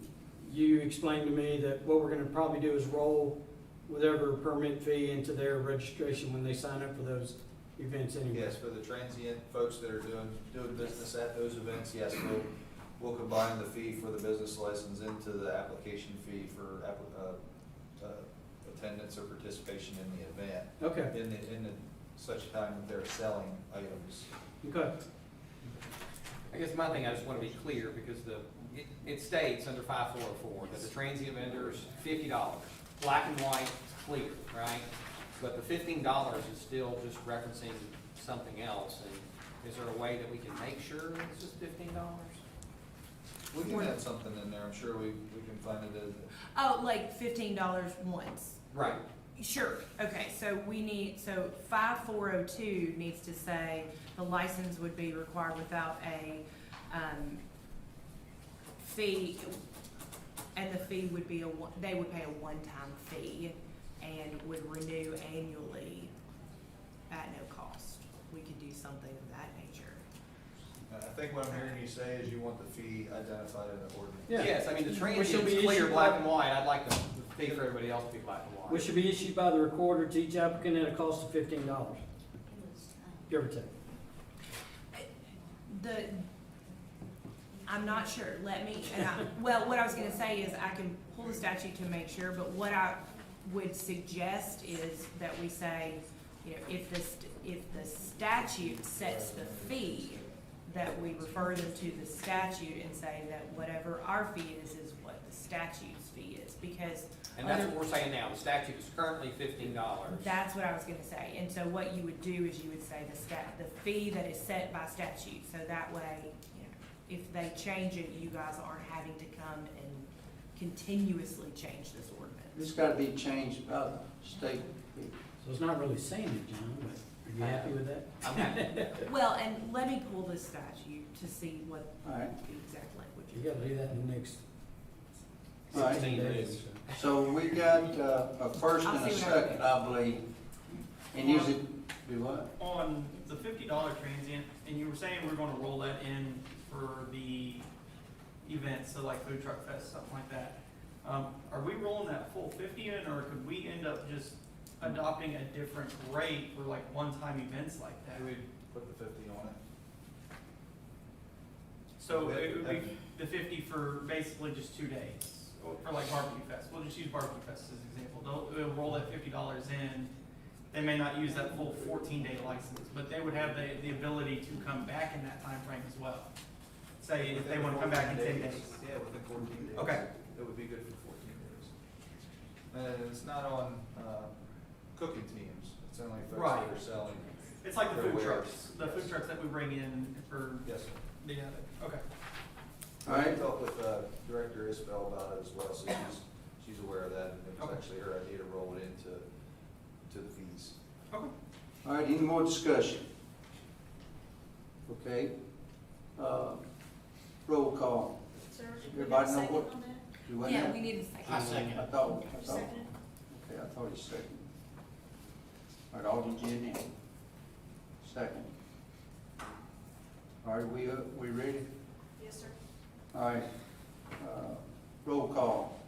you explained to me that what we're gonna probably do is roll whatever permit fee into their registration when they sign up for those events anyway.
Yes, for the transient folks that are doing business at those events, yes, we'll combine the fee for the business license into the application fee for attendance or participation in the event.
Okay,
In the such time that they're selling items.
okay.
I guess my thing, I just want to be clear, because it states under 5404 that the transient vendors, $50, black and white, clear, right? But the $15 is still just referencing something else, and is there a way that we can make sure it's just $15?
We can add something in there, I'm sure we can find it as.
Oh, like $15 once.
Right.
Sure, okay, so 5402 needs to say the license would be required without a, fee, and the fee would be they would pay a one-time fee and would renew annually at no cost. We could do something of that nature.
I think what I'm hearing you say is you want the fee identified in the ordinance.
Yeah.
Yes, I mean, the
Which
transient
will be
is clear,
issued
black
by-
and white. I'd like the fee for everybody else to be black and white.
Which should be issued by the recorder to each applicant at a cost of $15, give or take.
I'm not sure, well, what I was gonna say is I can pull the statute to make sure, but what I would suggest is that we say, you know, if the statute sets the fee, that we refer them to the statute and say that whatever our fee is what the statute's fee is, because.
And that's what we're saying now. The statute is currently $15.
That's what I was gonna say, and so what you would do is you would say the fee that is set by statute, so that way, you know, if they change it, you guys aren't having to come and continuously change this ordinance.
It's gotta be changed by the state.
So it's not really saying it, John, but are you happy with that?
I'm happy.
Well, and let me pull the statute to see what
All right.
the exact language
You
is.
gotta do that in the next
All right.
16 days.
So we got a first and
I'll
a
see what I
second, I believe. And is it, do what?
On the $50 transient, and you were saying we're gonna roll that in for the events, so like food truck fest, something like that. Are we rolling that full 50 in, or could we end up just adopting a different rate for like one-time events like that?
We put the 50 on it.
So it would be the 50 for basically just 2 days, or for like barbecue fest. We'll just use barbecue fest as an example. They'll roll that $50 in. They may not use that full 14-day license, but they would have the ability to come back in that time frame as well. Say if they want to come back in 10 days.
Yeah, within 14 days.
Okay.
It would be good for 14 days. And it's not on cooking teams, it's only folks
Right.
that are selling.
It's like the
They're
food
aware.
trucks, the food trucks that we bring in for
Yes, sir.
the, okay.
All right.
I talked with Director Isbell about it as well, so she's aware of that, and it was
Okay.
actually her idea to roll it into the fees.
Okay.
All right, any more discussion? Okay. Roll call.
So
Everybody know what? Do we have-
need a second.
I second.
I thought,
Second.
okay, I thought he seconded. All right, Alderman Jennings, second. All right, we ready?
Yes, sir.
All right, roll call.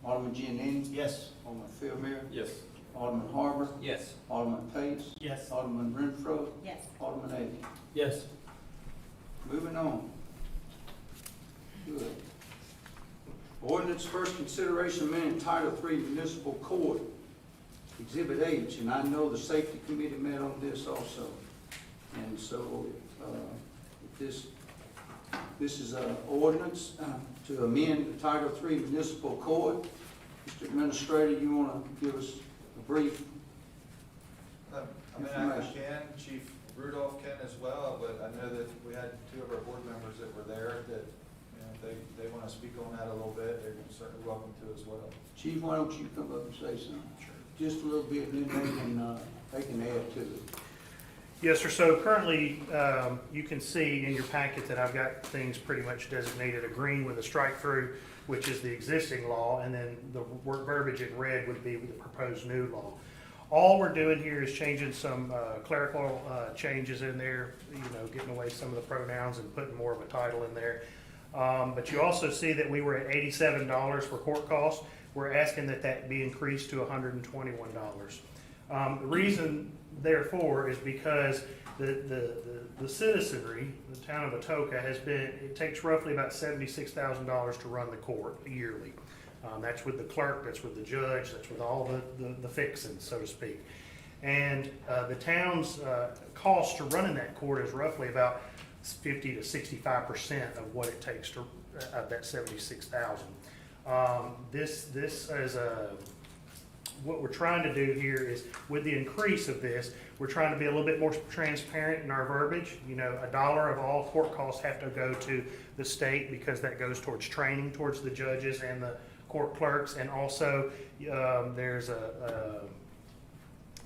Alderman Jennings?
Yes.
Alderman Philmere?
Yes.
Alderman Harbor?
Yes.
Alderman Pace?
Yes.
Alderman Renfro?
Yes.
Alderman Aiken?
Yes.
Moving on. Good. Ordinance first consideration amending Title III Municipal Court, Exhibit H, and I know the Safety Committee met on this also. And so, this is an ordinance to amend the Title III Municipal Court. Mr. Administrator, you want to give us a brief?
I can, Chief Rudolph can as well, but I know that we had two of our board members that were there that, they want to speak on that a little bit. They're certainly welcome to as well.
Chief, why don't you come up and say something? Just a little bit, and then they can add to it.
Yes, sir. So currently, you can see in your packet that I've got things pretty much designated. A green with a strike through, which is the existing law, and then the verbiage in red would be the proposed new law. All we're doing here is changing some clerical changes in there, getting away some of the pronouns and putting more of a title in there. But you also see that we were at $87 for court costs. We're asking that be increased to $121. The reason, therefore, is because the citizenry, the town of Atoka, it takes roughly about $76,000 to run the court yearly. That's with the clerk, that's with the judge, that's with all the fixings, so to speak. And the town's cost to running that court is roughly about 50 to 65% of what it takes to of that 76,000. This is what we're trying to do here is, with the increase of this, we're trying to be a little bit more transparent in our verbiage. $1 of all court costs have to go to the state because that goes towards training towards the judges and the court clerks, and also there's a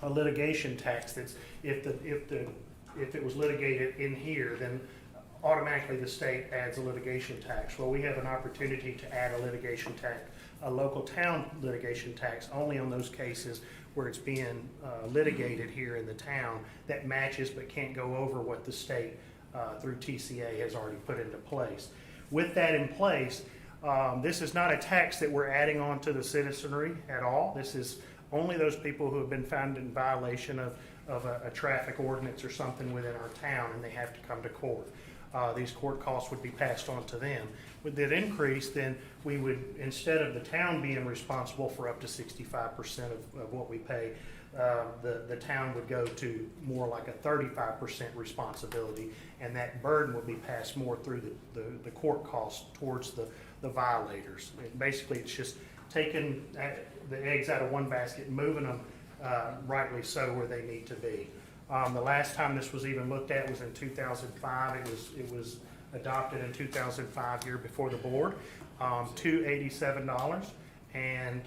litigation tax that's if it was litigated in here, then automatically the state adds a litigation tax. Well, we have an opportunity to add a litigation tax, a local town litigation tax, only on those cases where it's being litigated here in the town that matches but can't go over what the state through TCA has already put into place. With that in place, this is not a tax that we're adding on to the citizenry at all. This is only those people who have been found in violation of a traffic ordinance or something within our town, and they have to come to court. These court costs would be passed on to them. With that increase, then we would, instead of the town being responsible for up to 65% of what we pay, the town would go to more like a 35% responsibility, and that burden would be passed more through the court costs towards the violators. Basically, it's just taking the eggs out of one basket and moving them rightly so where they need to be. The last time this was even looked at was in 2005. It was adopted in 2005, year before the board, to $87, and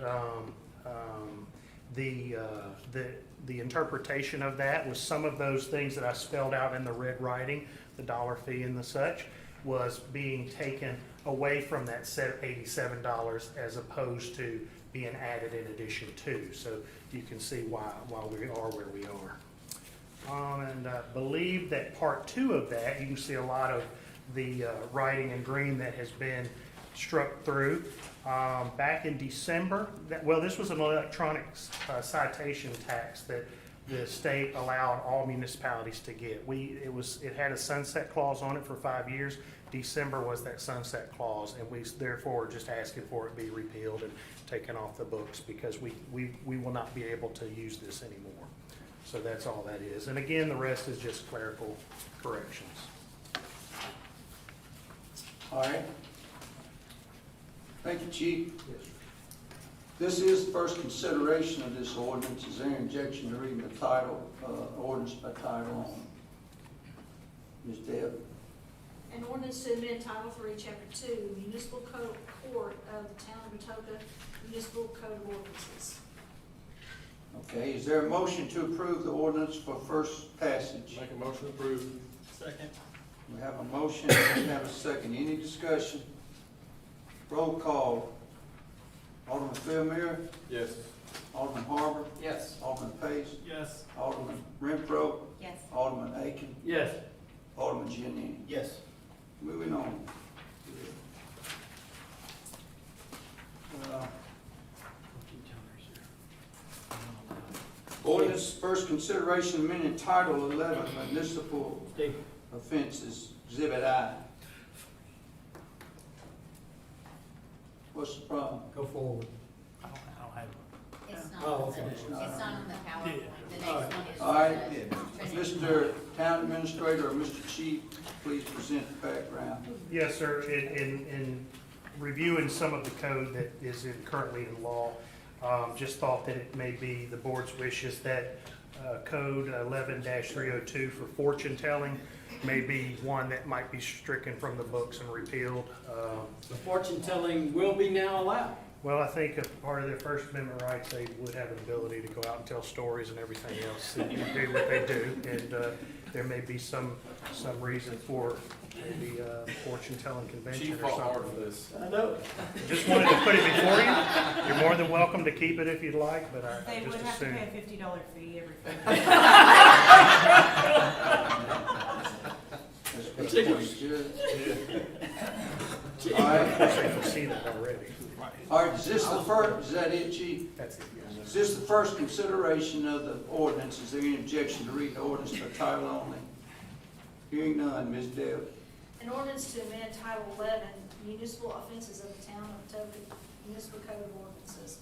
the interpretation of that was some of those things that I spelled out in the red writing, the dollar fee and the such, was being taken away from that set $87 as opposed to being added in addition to. So you can see why we are where we are. And I believe that part 2 of that, you can see a lot of the writing in green that has been struck through. Back in December, this was an electronic citation tax that the state allowed all municipalities to get. It had a sunset clause on it for 5 years. December was that sunset clause, and we therefore are just asking for it be repealed and taken off the books because we will not be able to use this anymore. So that's all that is. And again, the rest is just clerical corrections.
All right. Thank you, Chief. This is the first consideration of this ordinance. Is there any objection to reading the title, ordinance by title only? Ms. Deb?
An ordinance to amend Title III, Chapter 2, Municipal Court of the Town of Atoka, Municipal Code of Ordinances.
Okay, is there a motion to approve the ordinance for first passage?
Make a motion to approve.
Second.
We have a motion, we have a second. Any discussion? Roll call. Alderman Fairmere,
Yes.
Alderman Harbour,
Yes.
Alderman Pace,
Yes.
Alderman Renfro,
Yes.
Alderman Aiken,
Yes.
Alderman Giannini.
Yes.
Moving on. Ordinance first consideration amending Title 11 municipal
Steve,
offenses, Exhibit I. What's the problem?
go forward.
It's
Oh,
not,
okay.
it's not on the PowerPoint. The next
Alright.
one is.
All right.
Transition.
Mr. Town Administrator or Mr. Chief, please present the background.
Yes, sir. In reviewing some of the code that is currently in law, just thought that it may be the board's wishes that code 11-302 for fortune telling may be one that might be stricken from the books and repealed.
The fortune telling will be now allowed.
Well, I think as part of their First Amendment rights, they would have an ability to go out and tell stories and everything else and do what they do. And there may be some reason for maybe fortune-telling convention
Chief
or
fought hard
something.
for this.
I know.
Just wanted to put it before you. You're more than welcome to keep it if you'd like, but I
They would
just
have to
assume.
pay a $50 fee every
That's good point, Jared. All right,
Of course, they can see that already.
all right, is this the first, is that it, Chief?
That's it, yes.
Is this the first consideration of the ordinance? Is there any objection to reading the ordinance by title only? Hearing none, Ms. Dale.
An ordinance to amend Title 11 municipal offenses of the town of Atoka Municipal Code of Ordinances.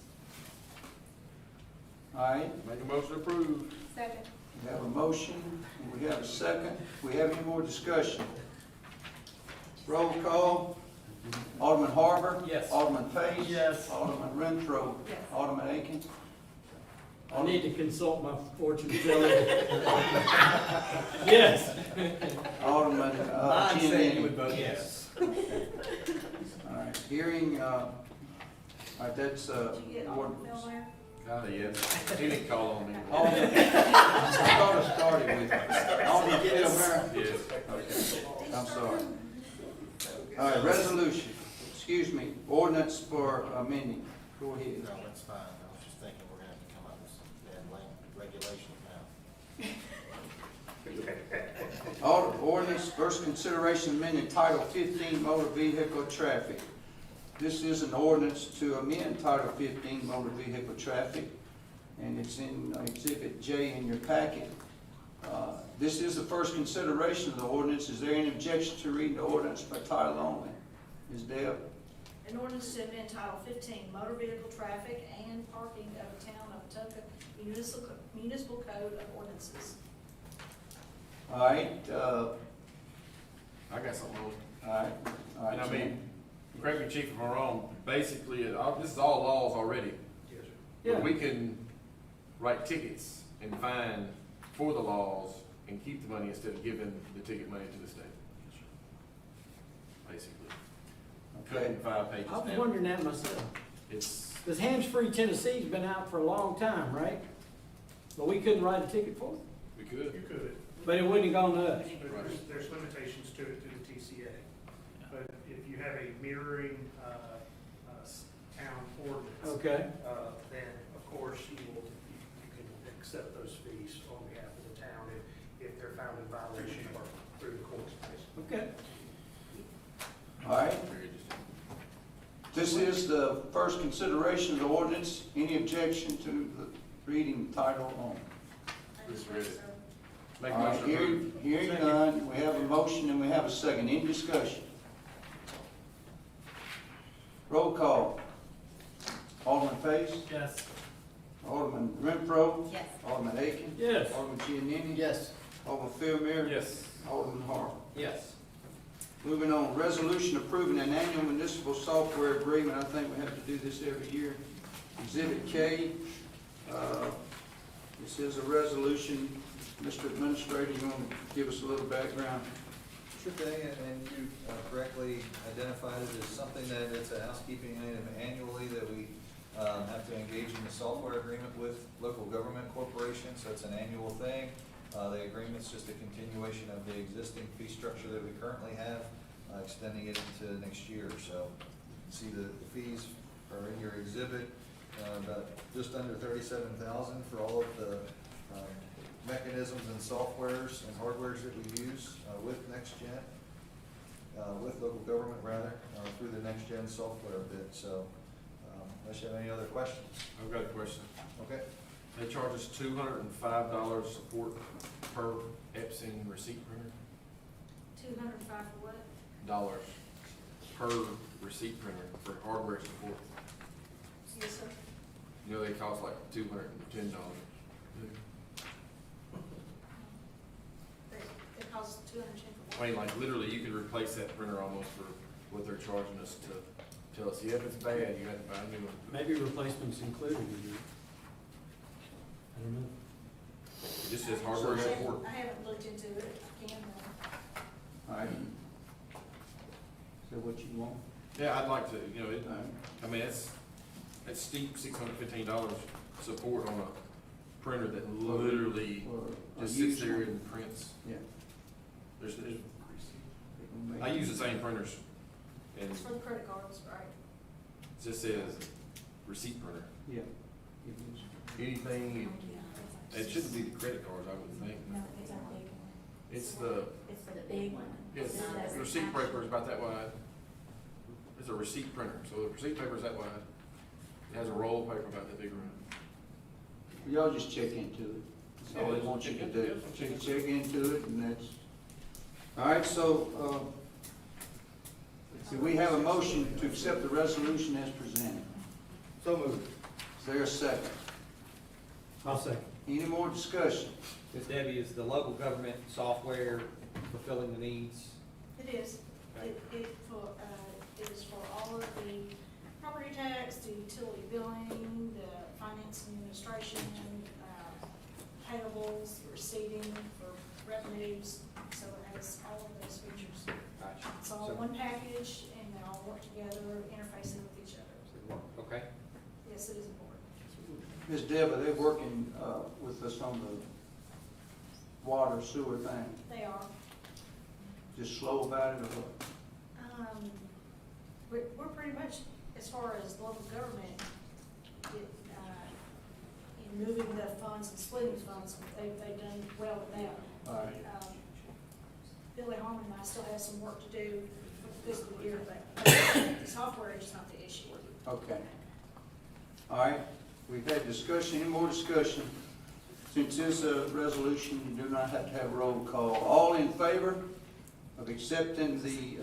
All right,
Make a motion to approve.
Second.
we have a motion, and we have a second. We have any more discussion? Roll call. Alderman Harbour.
Yes.
Alderman Pace.
Yes.
Alderman Renfro.
Yes.
Alderman Aiken.
I need to consult my fortune telling. Yes.
Alderman
Mine said you would
Giannini.
vote yes.
All right, hearing, all right, that's,
Did you get Alderman
ordinance.
Fairmere?
Yes. He didn't call on me.
Alderman, I thought I started with Alderman Fairmere.
Yes.
Okay, I'm sorry. All right, resolution, excuse me, ordinance for amending. Go ahead.
No, that's fine. I was just thinking we're gonna have to come up with some bad regulations now.
Ordinance, first consideration amending Title 15 motor vehicle traffic. This is an ordinance to amend Title 15 motor vehicle traffic, and it's in Exhibit J in your packet. This is the first consideration of the ordinance. Is there any objection to reading the ordinance by title only? Ms. Deb?
An ordinance to amend Title 15 motor vehicle traffic and parking of the town of Atoka Municipal Code of Ordinances.
All right,
I got something on.
all right.
And I mean, correct me, Chief, if I'm wrong, basically, this is all laws already.
Yes, sir.
But
Yeah.
we can write tickets and fine for the laws and keep the money instead of giving the ticket money to the state. Basically.
Okay.
Cutting 5 pages
I was
down.
wondering that myself.
It's,
Because Hands-Free Tennessee's been out for a long time, right? But we couldn't write a ticket for it,
we could.
You could.
but it wouldn't have gone to us.
There's limitations to it through the TCA. But if you have a mirroring town ordinance,
Okay.
then of course you can accept those fees on behalf of the town if they're found in violation or through the courts.
Okay.
All right. This is the first consideration of the ordinance. Any objection to the reading the title only?
Just read it. Make a
All right,
motion to approve.
hearing none, we have a motion and we have a second. Any discussion? Roll call. Alderman Pace.
Yes.
Alderman Renfro.
Yes.
Alderman Aiken.
Yes.
Alderman Giannini.
Yes.
Alderman Fairmere.
Yes.
Alderman Harper.
Yes.
Moving on, resolution approving an annual municipal software agreement. I think we have to do this every year. Exhibit K. This is a resolution. Mr. Administrator, you want to give us a little background?
Sure thing, and you correctly identified it as something that it's a housekeeping item annually that we have to engage in the software agreement with local government corporations, so it's an annual thing. The agreement's just a continuation of the existing fee structure that we currently have, extending it into next year, so see the fees are in your exhibit, about just under $37,000 for all of the mechanisms and softwares and hardwares that we use with NextGen, with local government rather, through the NextGen software bit. So unless you have any other questions.
I've got a question.
Okay.
They charge us $205 support per Epson receipt printer,
205 for what?
dollars per receipt printer for hardware support.
Yes, sir.
You know, they cost like $210.
It costs 210 for
I
what?
mean, like literally, you could replace that printer almost for what they're charging us to tell us, yeah, if it's bad, you have to buy a new one.
Maybe replacements included in it. I don't know.
It just says hardware support.
I haven't looked into it, I can,
All right. Is that what you want?
Yeah, I'd like to, you know,
All right.
I mean, it's steep, $615 support on a printer that literally
For a
just sits
used
there
one.
and prints.
Yeah.
There's, I use the same printers, and
it's for the credit cards, right?
it just says receipt printer.
Yeah.
Anything, it shouldn't be the credit cards, I would think.
No, it's our big one.
It's the,
It's the big one.
it's,
It's not
the
a
receipt
snapshot.
paper is about that wide. It's a receipt printer, so the receipt paper is that wide. It has a roll of paper about that big around.
Y'all just check into it. That's all they want you to do. Check into it, and that's, all right, so, do we have a motion to accept the resolution as presented?
So moved.
Is there a second?
I'll second.
Any more discussion?
Ms. Debbie, is the local government software fulfilling the needs?
It is.
Okay.
It is for all of the property tax, the utility billing, the finance and administration, payables, receiving for revenues, so it has all of those features.
Gotcha.
It's all
So-
one package, and they all work together, interfacing with each other.
Okay.
Yes, it is important.
Ms. Deb, are they working, with us on the water sewer thing?
They are.
Just slow about it, or what?
We're pretty much, as far as local government, in moving the funds and splitting the funds, they've done well with that.
All right.
Billy Harmon and I still have some work to do for the fiscal year, but the software is not the issue.
Okay. All right, we've had discussion, any more discussion? Since this is a resolution, you do not have to have a roll call. All in favor of accepting the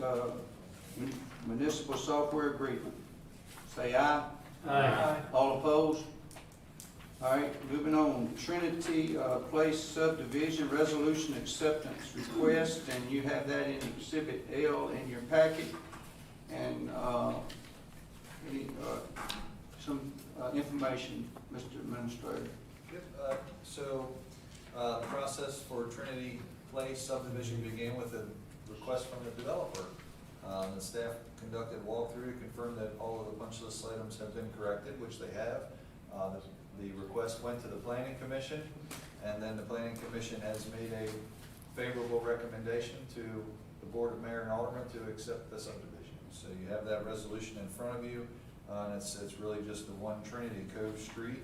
municipal software agreement? Say aye.
Aye.
All opposed? All right, moving on. Trinity Place subdivision resolution acceptance request, and you have that in Exhibit L in your packet. And some information, Mr. Administrator.
Yep, so, the process for Trinity Place subdivision began with a request from the developer. The staff conducted a walkthrough, confirmed that all of the punch list items have been corrected, which they have. The request went to the planning commission, and then the planning commission has made a favorable recommendation to the board of mayor and aldermen to accept the subdivision. So you have that resolution in front of you, and it's really just the one Trinity Cove Street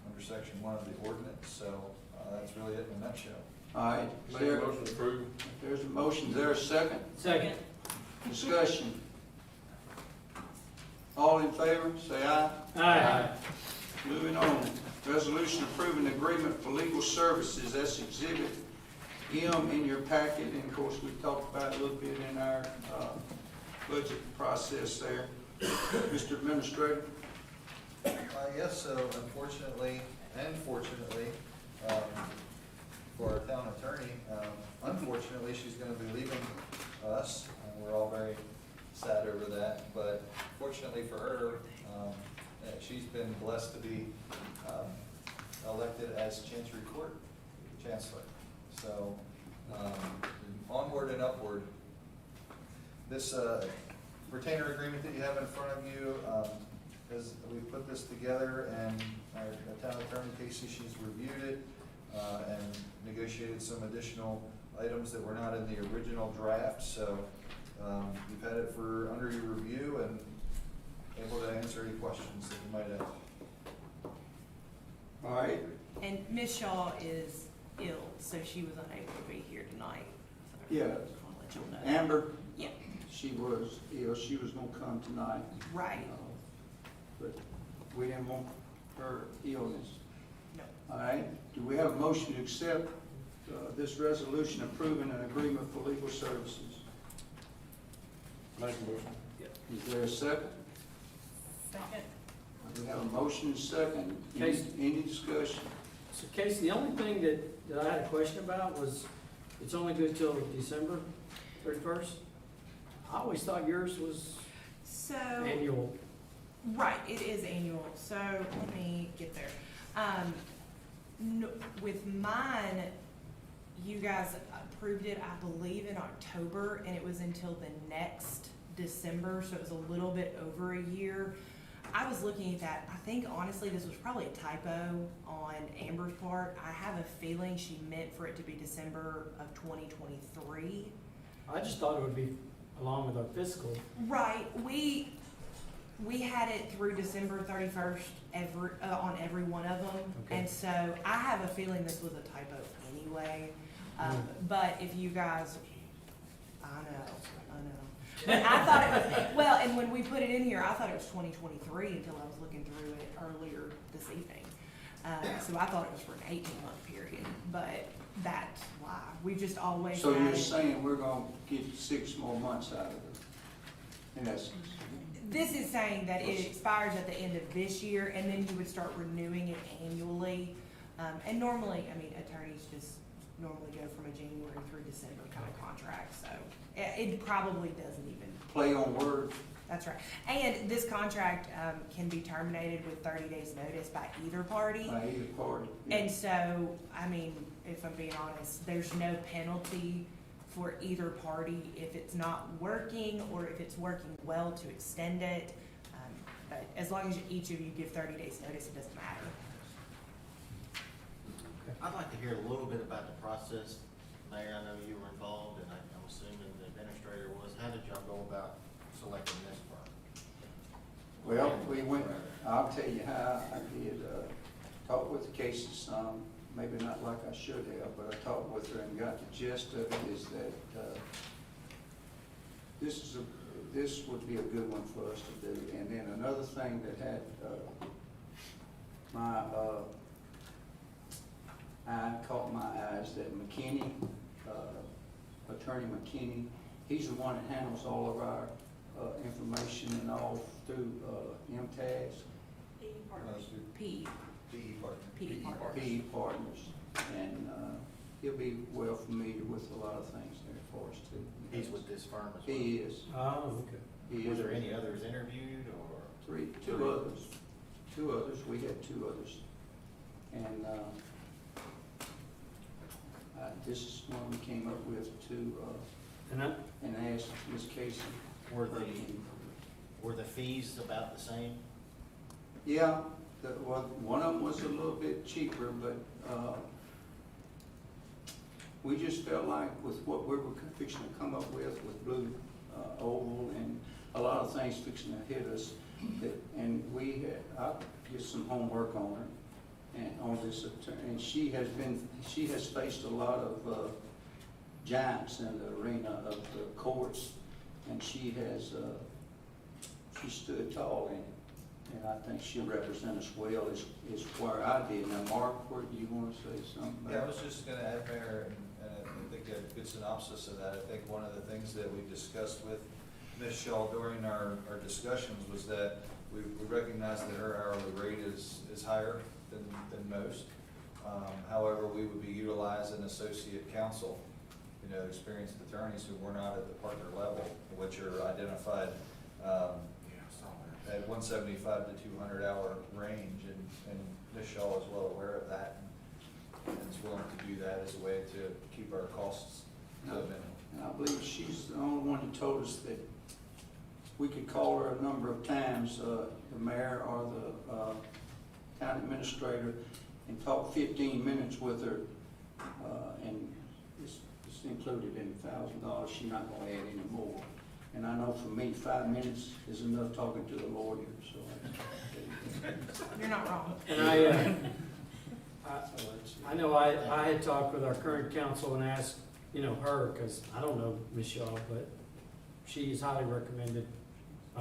under section 1 of the ordinance, so that's really it in a nutshell.
All right, is
Make a
there,
motion to approve.
if there's a motion, is there a second?
Second.
Discussion. All in favor, say aye.
Aye.
Moving on, resolution approving agreement for legal services, that's Exhibit M in your packet, and of course, we talked about it a little bit in our budget process there. Mr. Administrator?
Yes, so unfortunately and fortunately, for our town attorney, unfortunately, she's gonna be leaving us, and we're all very sad over that, but fortunately for her, she's been blessed to be elected as Chancery Court Chancellor. So, onward and upward. This retainer agreement that you have in front of you, as we put this together, and our town attorney, Casey, she's reviewed it and negotiated some additional items that were not in the original draft. So you've had it for under your review, and able to answer any questions that you might have.
All right,
And Ms. Shaw is ill, so she was unable to be here tonight. So
Yeah.
I'll let y'all know.
Amber,
Yeah,
she was ill, she was gonna come tonight.
right.
But we didn't want her illness.
No.
All right, do we have a motion to accept this resolution approving an agreement for legal services?
Make a motion.
Is there a second?
Second.
We have a motion and second.
Case-
Any discussion?
So Casey, the only thing that I had a question about was, it's only good till December 31st? I always thought yours was
So.
annual.
Right, it is annual, so let me get there. With mine, you guys approved it, I believe, in October, and it was until the next December, so it was a little bit over a year. I was looking at that, I think honestly, this was probably a typo on Amber's part. I have a feeling she meant for it to be December of 2023.
I just thought it would be along with our fiscal.
Right, we had it through December 31st on every one of them.
Okay.
And so I have a feeling this was a typo anyway. But if you guys, I know. But I thought it was, well, and when we put it in here, I thought it was 2023 until I was looking through it earlier this evening. So I thought it was for an 18-month period, but that's why. We've just always
So
had
you're
it.
saying we're gonna get 6 more months out of it, in essence?
This is saying that it expires at the end of this year, and then you would start renewing it annually. And normally, I mean, attorneys just normally go from a January through December kind of contract, so it probably doesn't even,
Play on words?
that's right. And this contract can be terminated with 30 days' notice by either party.
By either party?
And so, I mean, if I'm being honest, there's no penalty for either party if it's not working or if it's working well to extend it. But as long as each of you give 30 days notice, it doesn't matter.
I'd like to hear a little bit about the process. Mayor, I know you were involved, and I'm assuming the administrator was. How did y'all go about selecting this firm?
Well, we went, I'll tell you how I did, talk with Casey some, maybe not like I should have, but I talked with her and got the gist of it is that, this would be a good one for us to do. And then another thing that had, my, eye caught my eyes, that McKinney, Attorney McKinney, he's the one that handles all of our, information and all through, MTAS.
P.
PE partner.
PE partner.
PE Partners, and he'll be well familiar with a lot of things there for us too.
He's with this firm as well?
He is.
Oh, okay.
He
Was
is.
there any others interviewed, or?
Two others. We had 2 others. And this is one we came up with to, and I asked Ms. Casey.
Were the fees about the same?
Yeah, one of them was a little bit cheaper, but we just felt like with what we were fixing to come up with Blue Oval and a lot of things fixing to hit us, and I did some homework on her and on this attorney, and she has faced a lot of giants in the arena of the courts, and she stood tall in it. And I think she'll represent us well as where I did. Now, Mark, where do you want to say something about?
Yeah, I was just gonna add, Mayor, and I think a good synopsis of that. I think one of the things that we discussed with Ms. Shaw during our discussions was that we recognize that her hourly rate is higher than most. However, we would be utilizing associate counsel, experienced attorneys who were not at the partner level, which are identified at 175 to 200 hour range, and Ms. Shaw is well aware of that and is willing to do that as a way to keep our costs to a minimum.
And I believe she's the only one who told us that we could call her a number of times, the mayor or the town administrator, and talk 15 minutes with her, and it's included in $1,000. She's not gonna add any more. And I know for me, 5 minutes is enough talking to a lawyer, so.
You're not wrong.
And I know I had talked with our current counsel and asked, you know, her, because I don't know Ms. Shaw, but she is highly recommended.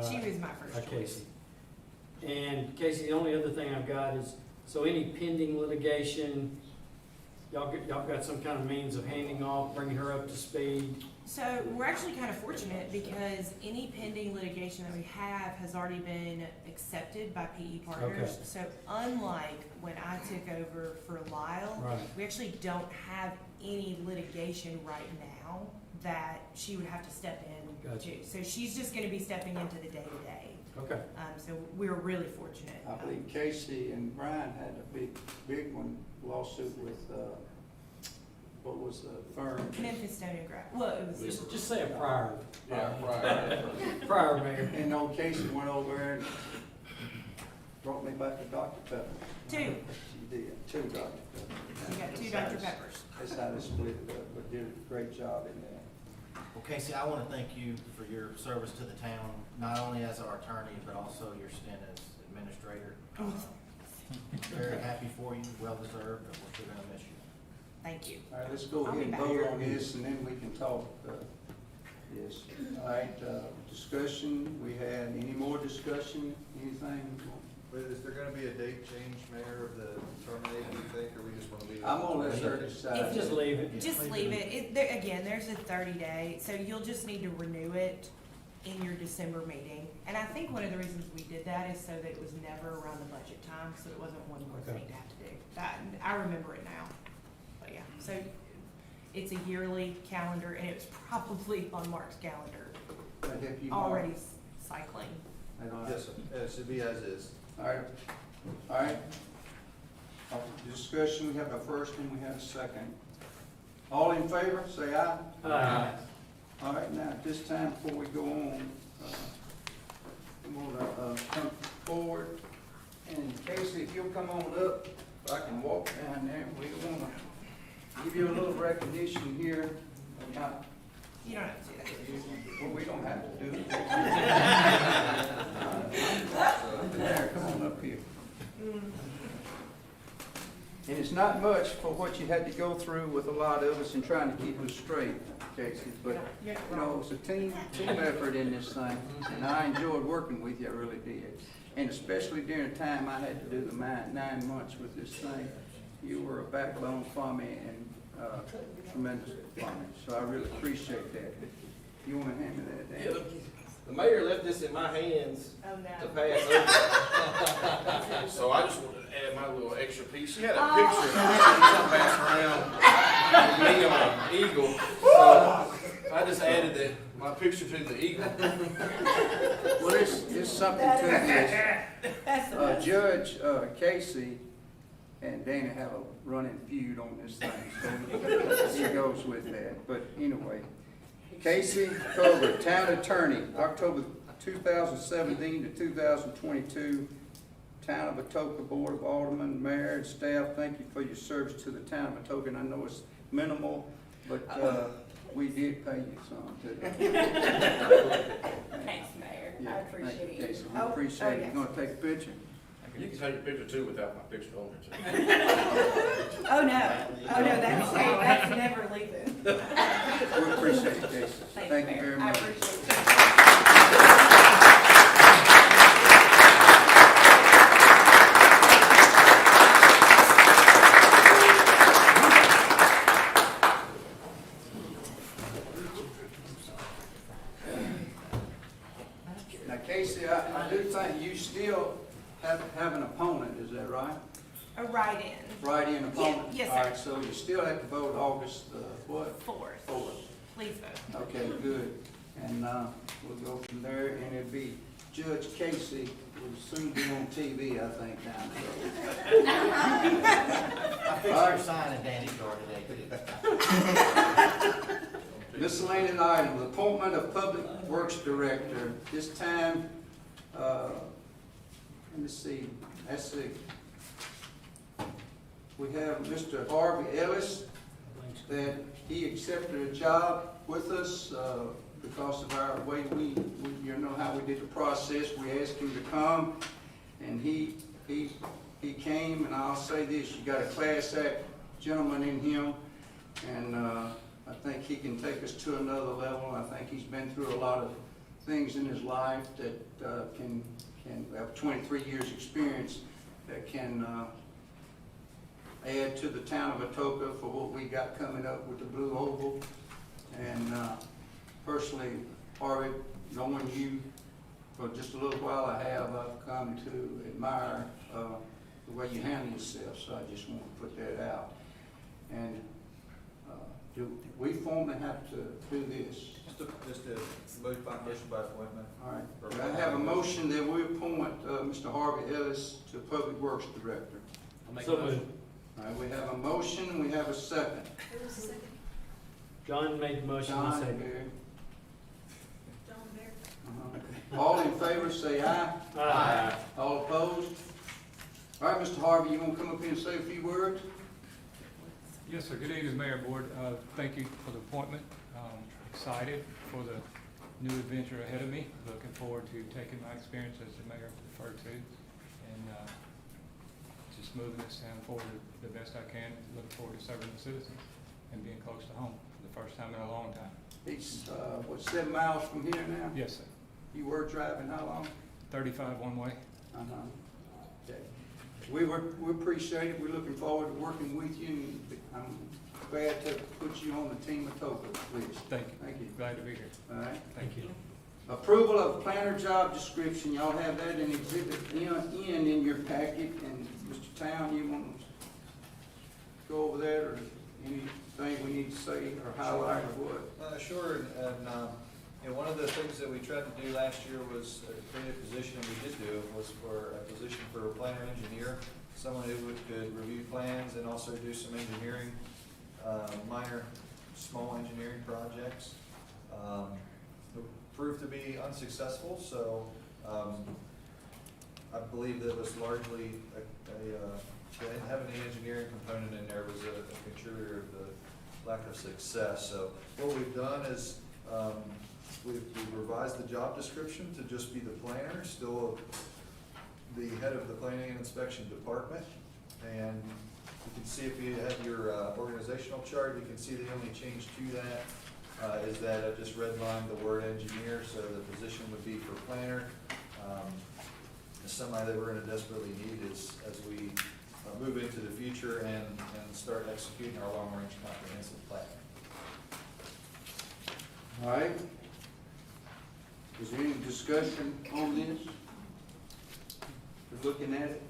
She was my first choice.
Casey. And Casey, the only other thing I've got is, so any pending litigation, y'all got some kind of means of handing off, bringing her up to speed?
So we're actually kind of fortunate because any pending litigation that we have has already been accepted by PE Partners.
Okay.
So unlike when I took over for Lyle,
Right.
we actually don't have any litigation right now that she would have to step in
Gotcha.
to. So she's just gonna be stepping into the day-to-day.
Okay.
So we're really fortunate.
I believe Casey and Brian had a big one lawsuit with, what was the firm?
Memphis Stone and Gravel. Well, it was.
Just say a prior.
Yeah, right.
Prior mayor.
And old Casey went over there and brought me back a Dr. Pepper.
Two.
She did, 2 Dr. Pepper.
We got 2 Dr. Peppers.
That's how they split it up, but did a great job in there.
Well, Casey, I want to thank you for your service to the town, not only as our attorney, but also your stint as administrator. Very happy for you, well deserved, and we're sure going to miss you.
Thank you.
All right, let's go
I'll
ahead
be
and
back.
vote on this, and then we can talk, this. All right, discussion, we had, any more discussion, anything?
But is there gonna be a date change, Mayor, of the terminating, you think, or we just wanna leave it?
I'm gonna let her decide.
Just leave it.
Just leave it. Again, there's a 30-day, so you'll just need to renew it in your December meeting. And I think one of the reasons we did that is so that it was never around the budget time, so it wasn't one more
Okay.
thing to have to do. I remember it now. But yeah, so it's a yearly calendar, and it was probably on Mark's calendar,
I'd help you, Mark.
already cycling.
That all right?
Yes, sir. It should be as is.
All right, all right. Discussion, we have a first and we have a second. All in favor, say aye.
Aye.
All right, now, at this time, before we go on, I'm gonna, come forward, and Casey, if you'll come on up, I can walk down there, we wanna give you a little recognition here. Now,
You don't have to do that.
well, we don't have to do it. There, come on up here. And it's not much for what you had to go through with a lot of us in trying to keep us straight, Casey, but, you know, it's a team effort in this thing, and I enjoyed working with you, I really did. And especially during the time I had to do the 9 months with this thing, you were a backbone for me and tremendous for me, so I really appreciate that. You wanna hand me that, Dan?
The mayor left this in my hands
Oh,
to
no.
pass over. So I just wanted to add my little extra piece. She had a picture to pass around of me on an eagle. So I just added my picture to the eagle.
Well, there's something to this. Judge Casey and Dana have a running feud on this thing, so he goes with that. But anyway, Casey Cover, Town Attorney, October 2017 to 2022. Town of Atoka Board of Aldermen, Mayor, and staff, thank you for your service to the town of Atoka. And I know it's minimal, but we did pay you some too.
Thanks, Mayor.
Yeah,
I
thank
appreciate
you,
it.
Casey. We appreciate it.
yes.
You gonna take a picture?
You can take a picture too without my picture on there too.
Oh, no, that's never leaving.
We appreciate it, Casey. Thank you very
I
much.
appreciate it.
Now, Casey, I do think you still have an opponent, is that right?
A write-in.
Write-in opponent?
yes,
All
sir.
right, so you still have to vote August, what?
4th.
4th.
Please vote.
Okay, good. And we'll go from there, and it'll be Judge Casey will soon be on TV, I think, down there.
I fixed your sign in Danny's yard today, too.
Miscellaneous items, appointment of Public Works Director. This time, let me see, that's it. We have Mr. Harvey Ellis, that he accepted a job with us because of our way you know how we did the process, we asked him to come, and he came, and I'll say this, you got a class act gentleman in him, and I think he can take us to another level. I think he's been through a lot of things in his life that can have 23 years experience that can add to the town of Atoka for what we got coming up with the Blue Oval. And personally, Harvey, knowing you for just a little while, I've come to admire the way you handle yourself, so I just want to put that out. And do we formally have to do this?
Just a motion by appointment.
All right. I have a motion that we appoint Mr. Harvey Ellis to Public Works Director.
I'll make a
So
motion.
moved.
All right, we have a motion, we have a second.
Who was the second?
John made the motion, I
John
second.
Berry.
John Bear.
Uh-huh. All in favor, say aye.
Aye.
All opposed? All right, Mr. Harvey, you want to come up here and say a few words?
Yes, sir. Good evening, Mayor Board. Thank you for the appointment. Excited for the new adventure ahead of me. Looking forward to taking my experience as the mayor referred to and just moving this town forward the best I can. Looking forward to serving the citizens and being close to home for the first time in a long time.
It's, 7 miles from here now?
Yes, sir.
You were driving how long?
35 one way.
Uh-huh. Okay. We appreciate it. We're looking forward to working with you, and I'm glad to put you on the team of Atoka, please.
Thank you.
Thank you.
Glad to be here.
All right.
Thank you.
Approval of planner job description. Y'all have that in exhibit N in your packet, and Mr. Town, you want to go over that, or anything we need to say or highlight or what?
Sure, and one of the things that we tried to do last year was create a position, and we did do, was for a position for a planner engineer, someone who could review plans and also do some engineering, minor, small engineering projects. It proved to be unsuccessful, so I believe that was largely having the engineering component in there was a contributor of the lack of success. So what we've done is we've revised the job description to just be the planner, still the head of the planning and inspection department. And you can see, if you have your organizational chart, you can see the only change to that is that I just redlined the word engineer, so the position would be for planner. Somebody that we're going to desperately need as we move into the future and start executing our long-range comprehensive plan.
All right. Is there any discussion on this? We're looking at it.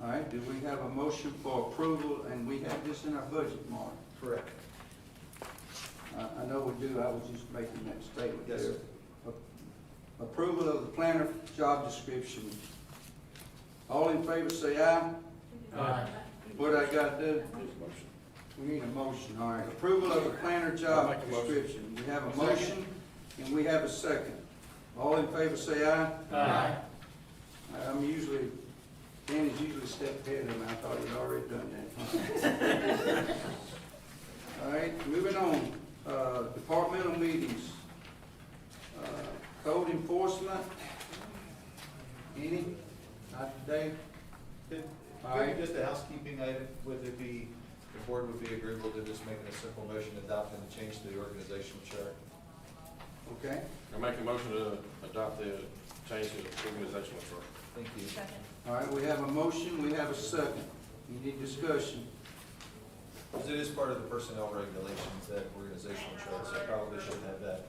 All right, do we have a motion for approval, and we have this in our budget, Mark?
Correct.
I know we do, I was just making that statement there.
Yes, sir.
Approval of the planner job description. All in favor say aye.
Aye.
What I gotta do? We need a motion, all right. Approval of the planner job description. We have a motion, and we have a second. All in favor say aye.
Aye.
Danny's usually a step ahead of me. I thought he'd already done that. All right, moving on. Departmental meetings. Code enforcement. Any? Not today? All right.
Just a housekeeping item, would it be, the board would be agreeable to just making a simple motion adopting the change to the organizational chart?
Okay.
I make a motion to adopt the change to the organizational chart.
Thank you.
Second.
All right, we have a motion, we have a second. Any discussion?
Because it is part of the personnel regulations, that organizational chart, so I probably should have that.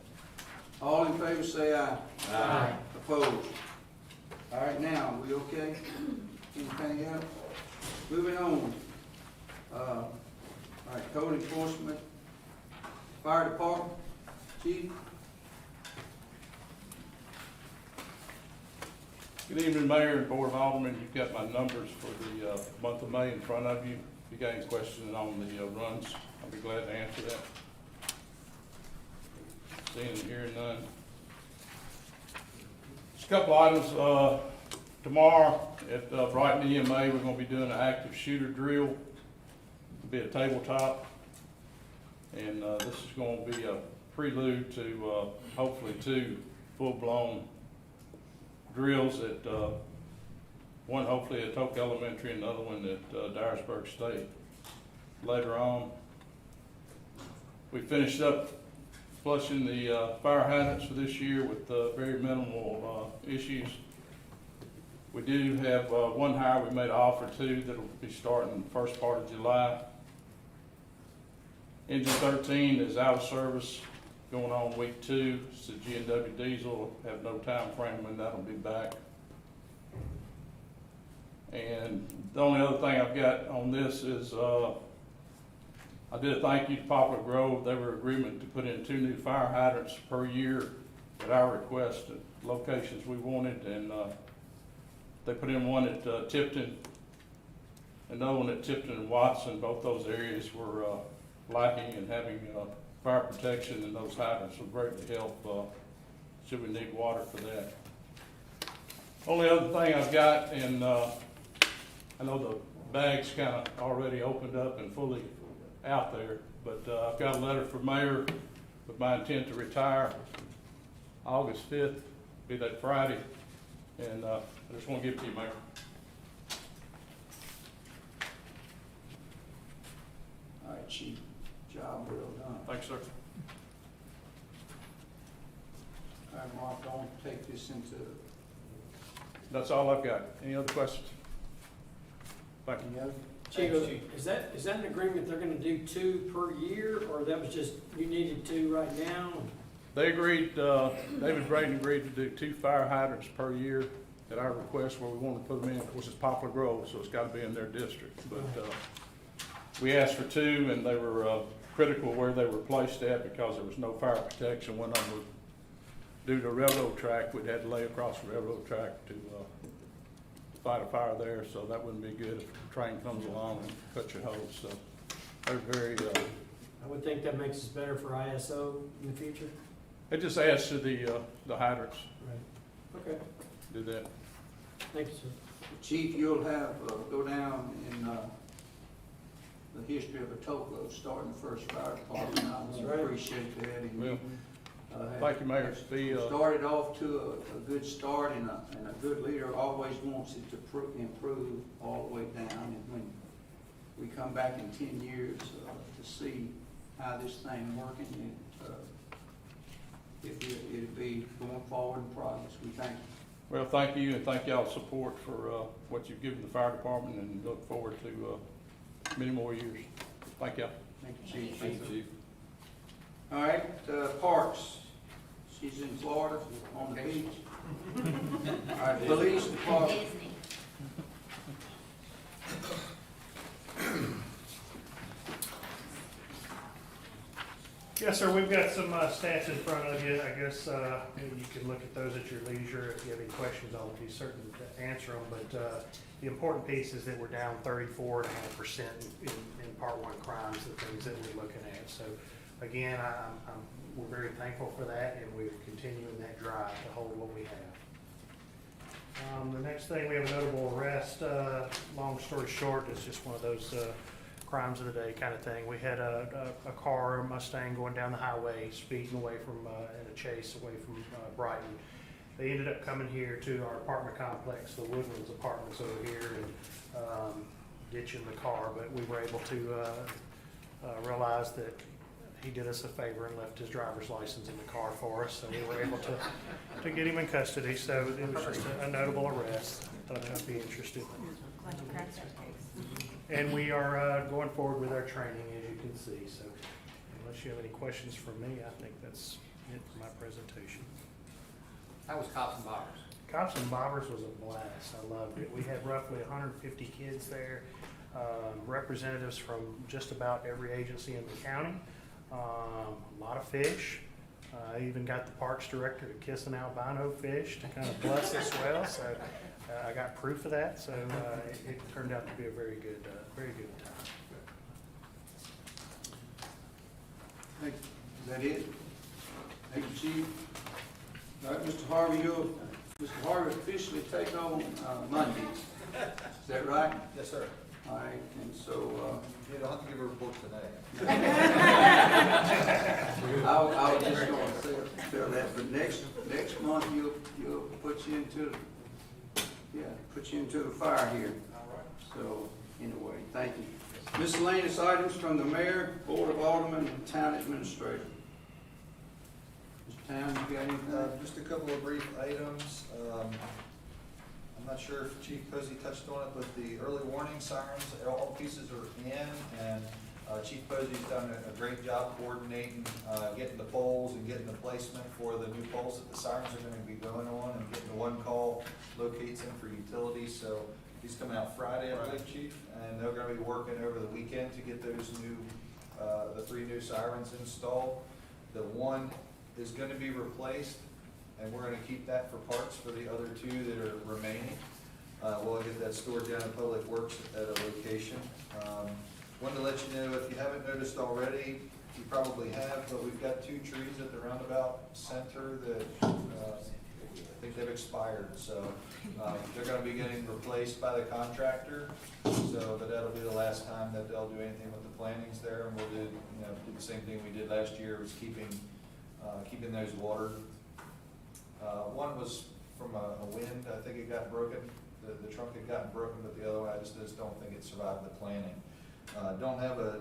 All in favor say aye.
Aye.
Opposed? All right, now, we okay? Anything else? Moving on. All right, code enforcement. Fire department, chief?
Good evening, Mayor and Board of Aldermen. You've got my numbers for the month of May in front of you. If you got any questions on the runs, I'll be glad to answer that. Seeing and hearing none. Just a couple items. Tomorrow at Brighton EMA, we're going to be doing an active shooter drill. It'll be a tabletop. And this is going to be a prelude to, hopefully 2 full-blown drills at, one hopefully at Atoka Elementary and another one at Dyersburg State later on. We finished up flushing the fire hydrants for this year with very minimal issues. We do have one hire we made an offer to that'll be starting the first part of July. Engine 13 is out of service, going on week 2. It's the G&W diesel, have no time frame when that'll be back. And the only other thing I've got on this is I did a thank you to Poplar Grove. They were agreement to put in 2 new fire hydrants per year at our request at locations we wanted, and they put in one at Tipton, another one at Tipton and Watson. Both those areas were lacking in having fire protection, and those hydrants will greatly help should we need water for that. Only other thing I've got, and I know the bag's kind of already opened up and fully out there, but I've got a letter from Mayor with my intent to retire August 5th, be that Friday, and I just want to give it to you, Mayor.
All right, Chief, job well done.
Thanks, sir.
All right, Mark, don't take this into,
That's all I've got. Any other questions? Thank you.
any other?
Chief, is that an agreement they're gonna do 2 per year, or that was just, you needed 2 right now?
They agreed, David Braden agreed to do 2 fire hydrants per year at our request where we wanted to put them in. Of course, it's Poplar Grove, so it's got to be in their district. But we asked for 2, and they were critical where they were placed at because there was no fire protection. One of them was due to a railroad track. We'd had to lay across the railroad track to fight a fire there, so that wouldn't be good if a train comes along and cuts your hose. So they're very,
I would think that makes us better for ISO in the future.
it just adds to the hydrants.
Right. Okay,
Do that.
thank you, sir.
Chief, you'll have, go down in the history of Atoka, starting the first fire department.
That's
I
right.
appreciate that. And
Well,
have
thank you, Mayor.
started off to a good start, and a good leader always wants it to improve all the way down. And when we come back in 10 years to see how this thing working, it'll be going forward in progress. We thank you.
Well, thank you, and thank y'all's support for what you've given the fire department, and look forward to many more years. Thank y'all.
Thank you, Chief.
Thank you, Chief.
All right, Parks. She's in Florida on the beach. All right, Police Department.
Disney.
Yes, sir, we've got some stats in front of you. I guess you can look at those at your leisure. If you have any questions, I'll be certain to answer them. But the important piece is that we're down 34.5% in Part 1 crimes, the things that we're looking at. So again, we're very thankful for that, and we're continuing that drive to hold what we have. The next thing, we have a notable arrest. Long story short, it's just one of those crimes of the day kind of thing. We had a car, a Mustang, going down the highway, speeding away from, in a chase away from Brighton. They ended up coming here to our apartment complex, the Woodlands Apartments over here, and ditching the car. But we were able to realize that he did us a favor and left his driver's license in the car for us, so we were able to get him in custody. So it was just a notable arrest. Thought I'd be interested.
Glad you cracked that case.
And we are going forward with our training, as you can see. So unless you have any questions for me, I think that's it for my presentation.
How was Cops and Bobbers?
Cops and Bobbers was a blast. I loved it. We had roughly 150 kids there, representatives from just about every agency in the county, a lot of fish. I even got the parks director to kiss an albino fish to kind of bless us well. So I got proof of that. So it turned out to be a very good time.
Thank you. Is that it? Thank you, Chief. All right, Mr. Harvey, Mr. Harvey officially take on Monday. Is that right?
Yes, sir.
All right, and so,
You don't have to give a report today.
I was just gonna tell that, but next month, you'll put you into, put you into the fire here. So, anyway, thank you. Miscellaneous items from the mayor, board of aldermen, and town administrator. Mr. Town, you got anything?
Just a couple of brief items. I'm not sure if Chief Posey touched on it, but the early warning sirens, all pieces are in, and Chief Posey's done a great job coordinating, getting the poles and getting the placement for the new poles that the sirens are gonna be going on, and getting the one call locates in for utilities. So he's coming out Friday, I believe, Chief, and they're gonna be working over the weekend to get those new, the 3 new sirens installed. The one is gonna be replaced, and we're gonna keep that for parts for the other 2 that are remaining. We'll get that stored down in Public Works at a location. Wanted to let you know, if you haven't noticed already, you probably have, but we've got 2 trees at the roundabout center that, I think they've expired, so, they're gonna be getting replaced by the contractor. So, but that'll be the last time that they'll do anything with the plantings there, and we'll do the same thing we did last year, was keeping those watered. One was from a wind, I think it got broken, the trunk had gotten broken, but the other one, I just don't think it survived the planting. Don't have a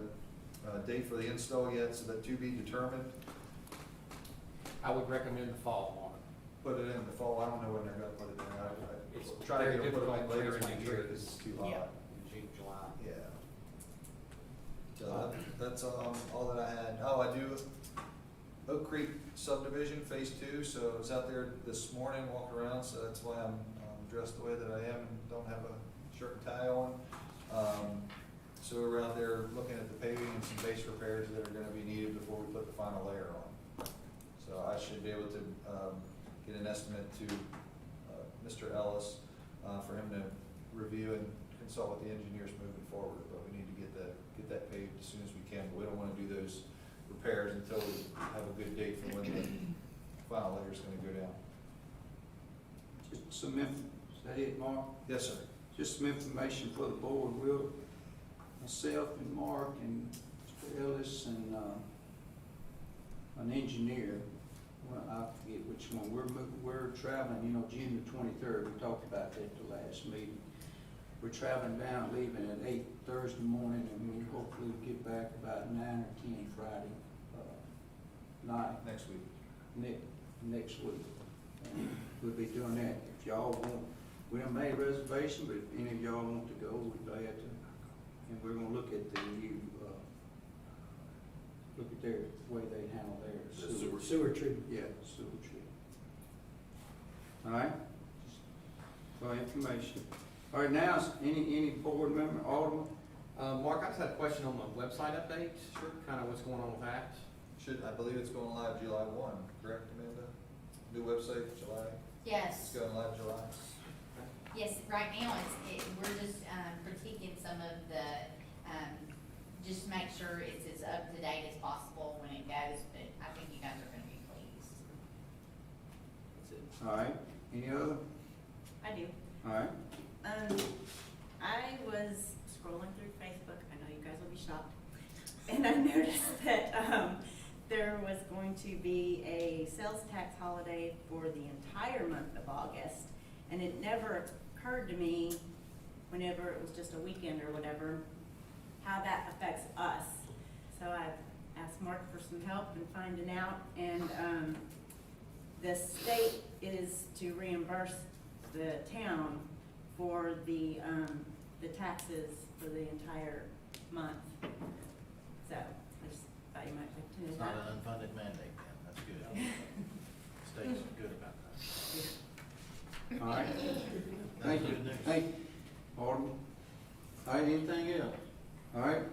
date for the install yet, so that to be determined.
I would recommend the fall, Mark.
Put it in the fall, I don't know when they're gonna put it in.
It's
Try to
very
get it put
difficult
in later in
clearing
the year,
trees.
because it's too
Yeah.
hot.
In June, July.
Yeah. So that's all that I had. Oh, I do Oak Creek subdivision, phase 2, so I was out there this morning, walking around, so that's why I'm dressed the way that I am and don't have a shirt and tie on. So we were out there looking at the paving and some base repairs that are gonna be needed before we put the final layer on. So I should be able to get an estimate to Mr. Ellis for him to review and consult with the engineers moving forward. But we need to get that paved as soon as we can. But we don't wanna do those repairs until we have a good date for when the final layer is gonna go down.
Just some is that it, Mark?
Yes, sir.
Just some information for the board. Myself and Mark and Mr. Ellis and, an engineer, well, I forget which one, we're traveling, June the 23rd, we talked about that at the last meeting. We're traveling down, leaving at 8 Thursday morning, and we hopefully get back about 9 or 10 Friday night.
Next week.
Next week. And we'll be doing that. If y'all want, we done made a reservation, but if any of y'all want to go, we're glad to. And we're gonna look at the new, look at their way they handle their
Sewer treatment.
Yeah, sewer treatment. All right? Just for information. All right, now, any board member, alderman?
Mark, I just had a question on the website update. Sure. Kind of what's going on with that?
I believe it's going live July 1, correct, Amanda? New website, July?
Yes.
It's going live July.
Yes, right now, we're just critiquing some of the, just to make sure it's as up to date as possible when it goes, but I think you guys are gonna be pleased.
That's it.
All right, any other?
I do.
All right,
I was scrolling through Facebook, I know you guys will be shocked, and I noticed that, there was going to be a sales tax holiday for the entire month of August, and it never occurred to me, whenever it was just a weekend or whatever, how that affects us. So I asked Mark for some help in finding out, and, the state is to reimburse the town for the taxes for the entire month. So I just thought you might like to know
It's
that.
not an unfunded mandate, then, that's good. State's good about that.
all right.
That's
Thank you.
good news.
Thank you, alderman. All right, anything else? All right,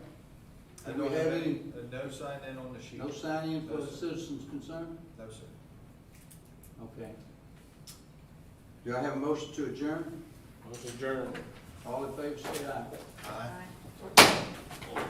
I
do we
don't
have
have
any,
no sign in on the sheet.
no sign in for
No,
the
sir.
citizens concerned?
No, sir.
Okay. Do I have a motion to adjourn?
Motion adjourned.
All in favor, say aye.
Aye.
Bye.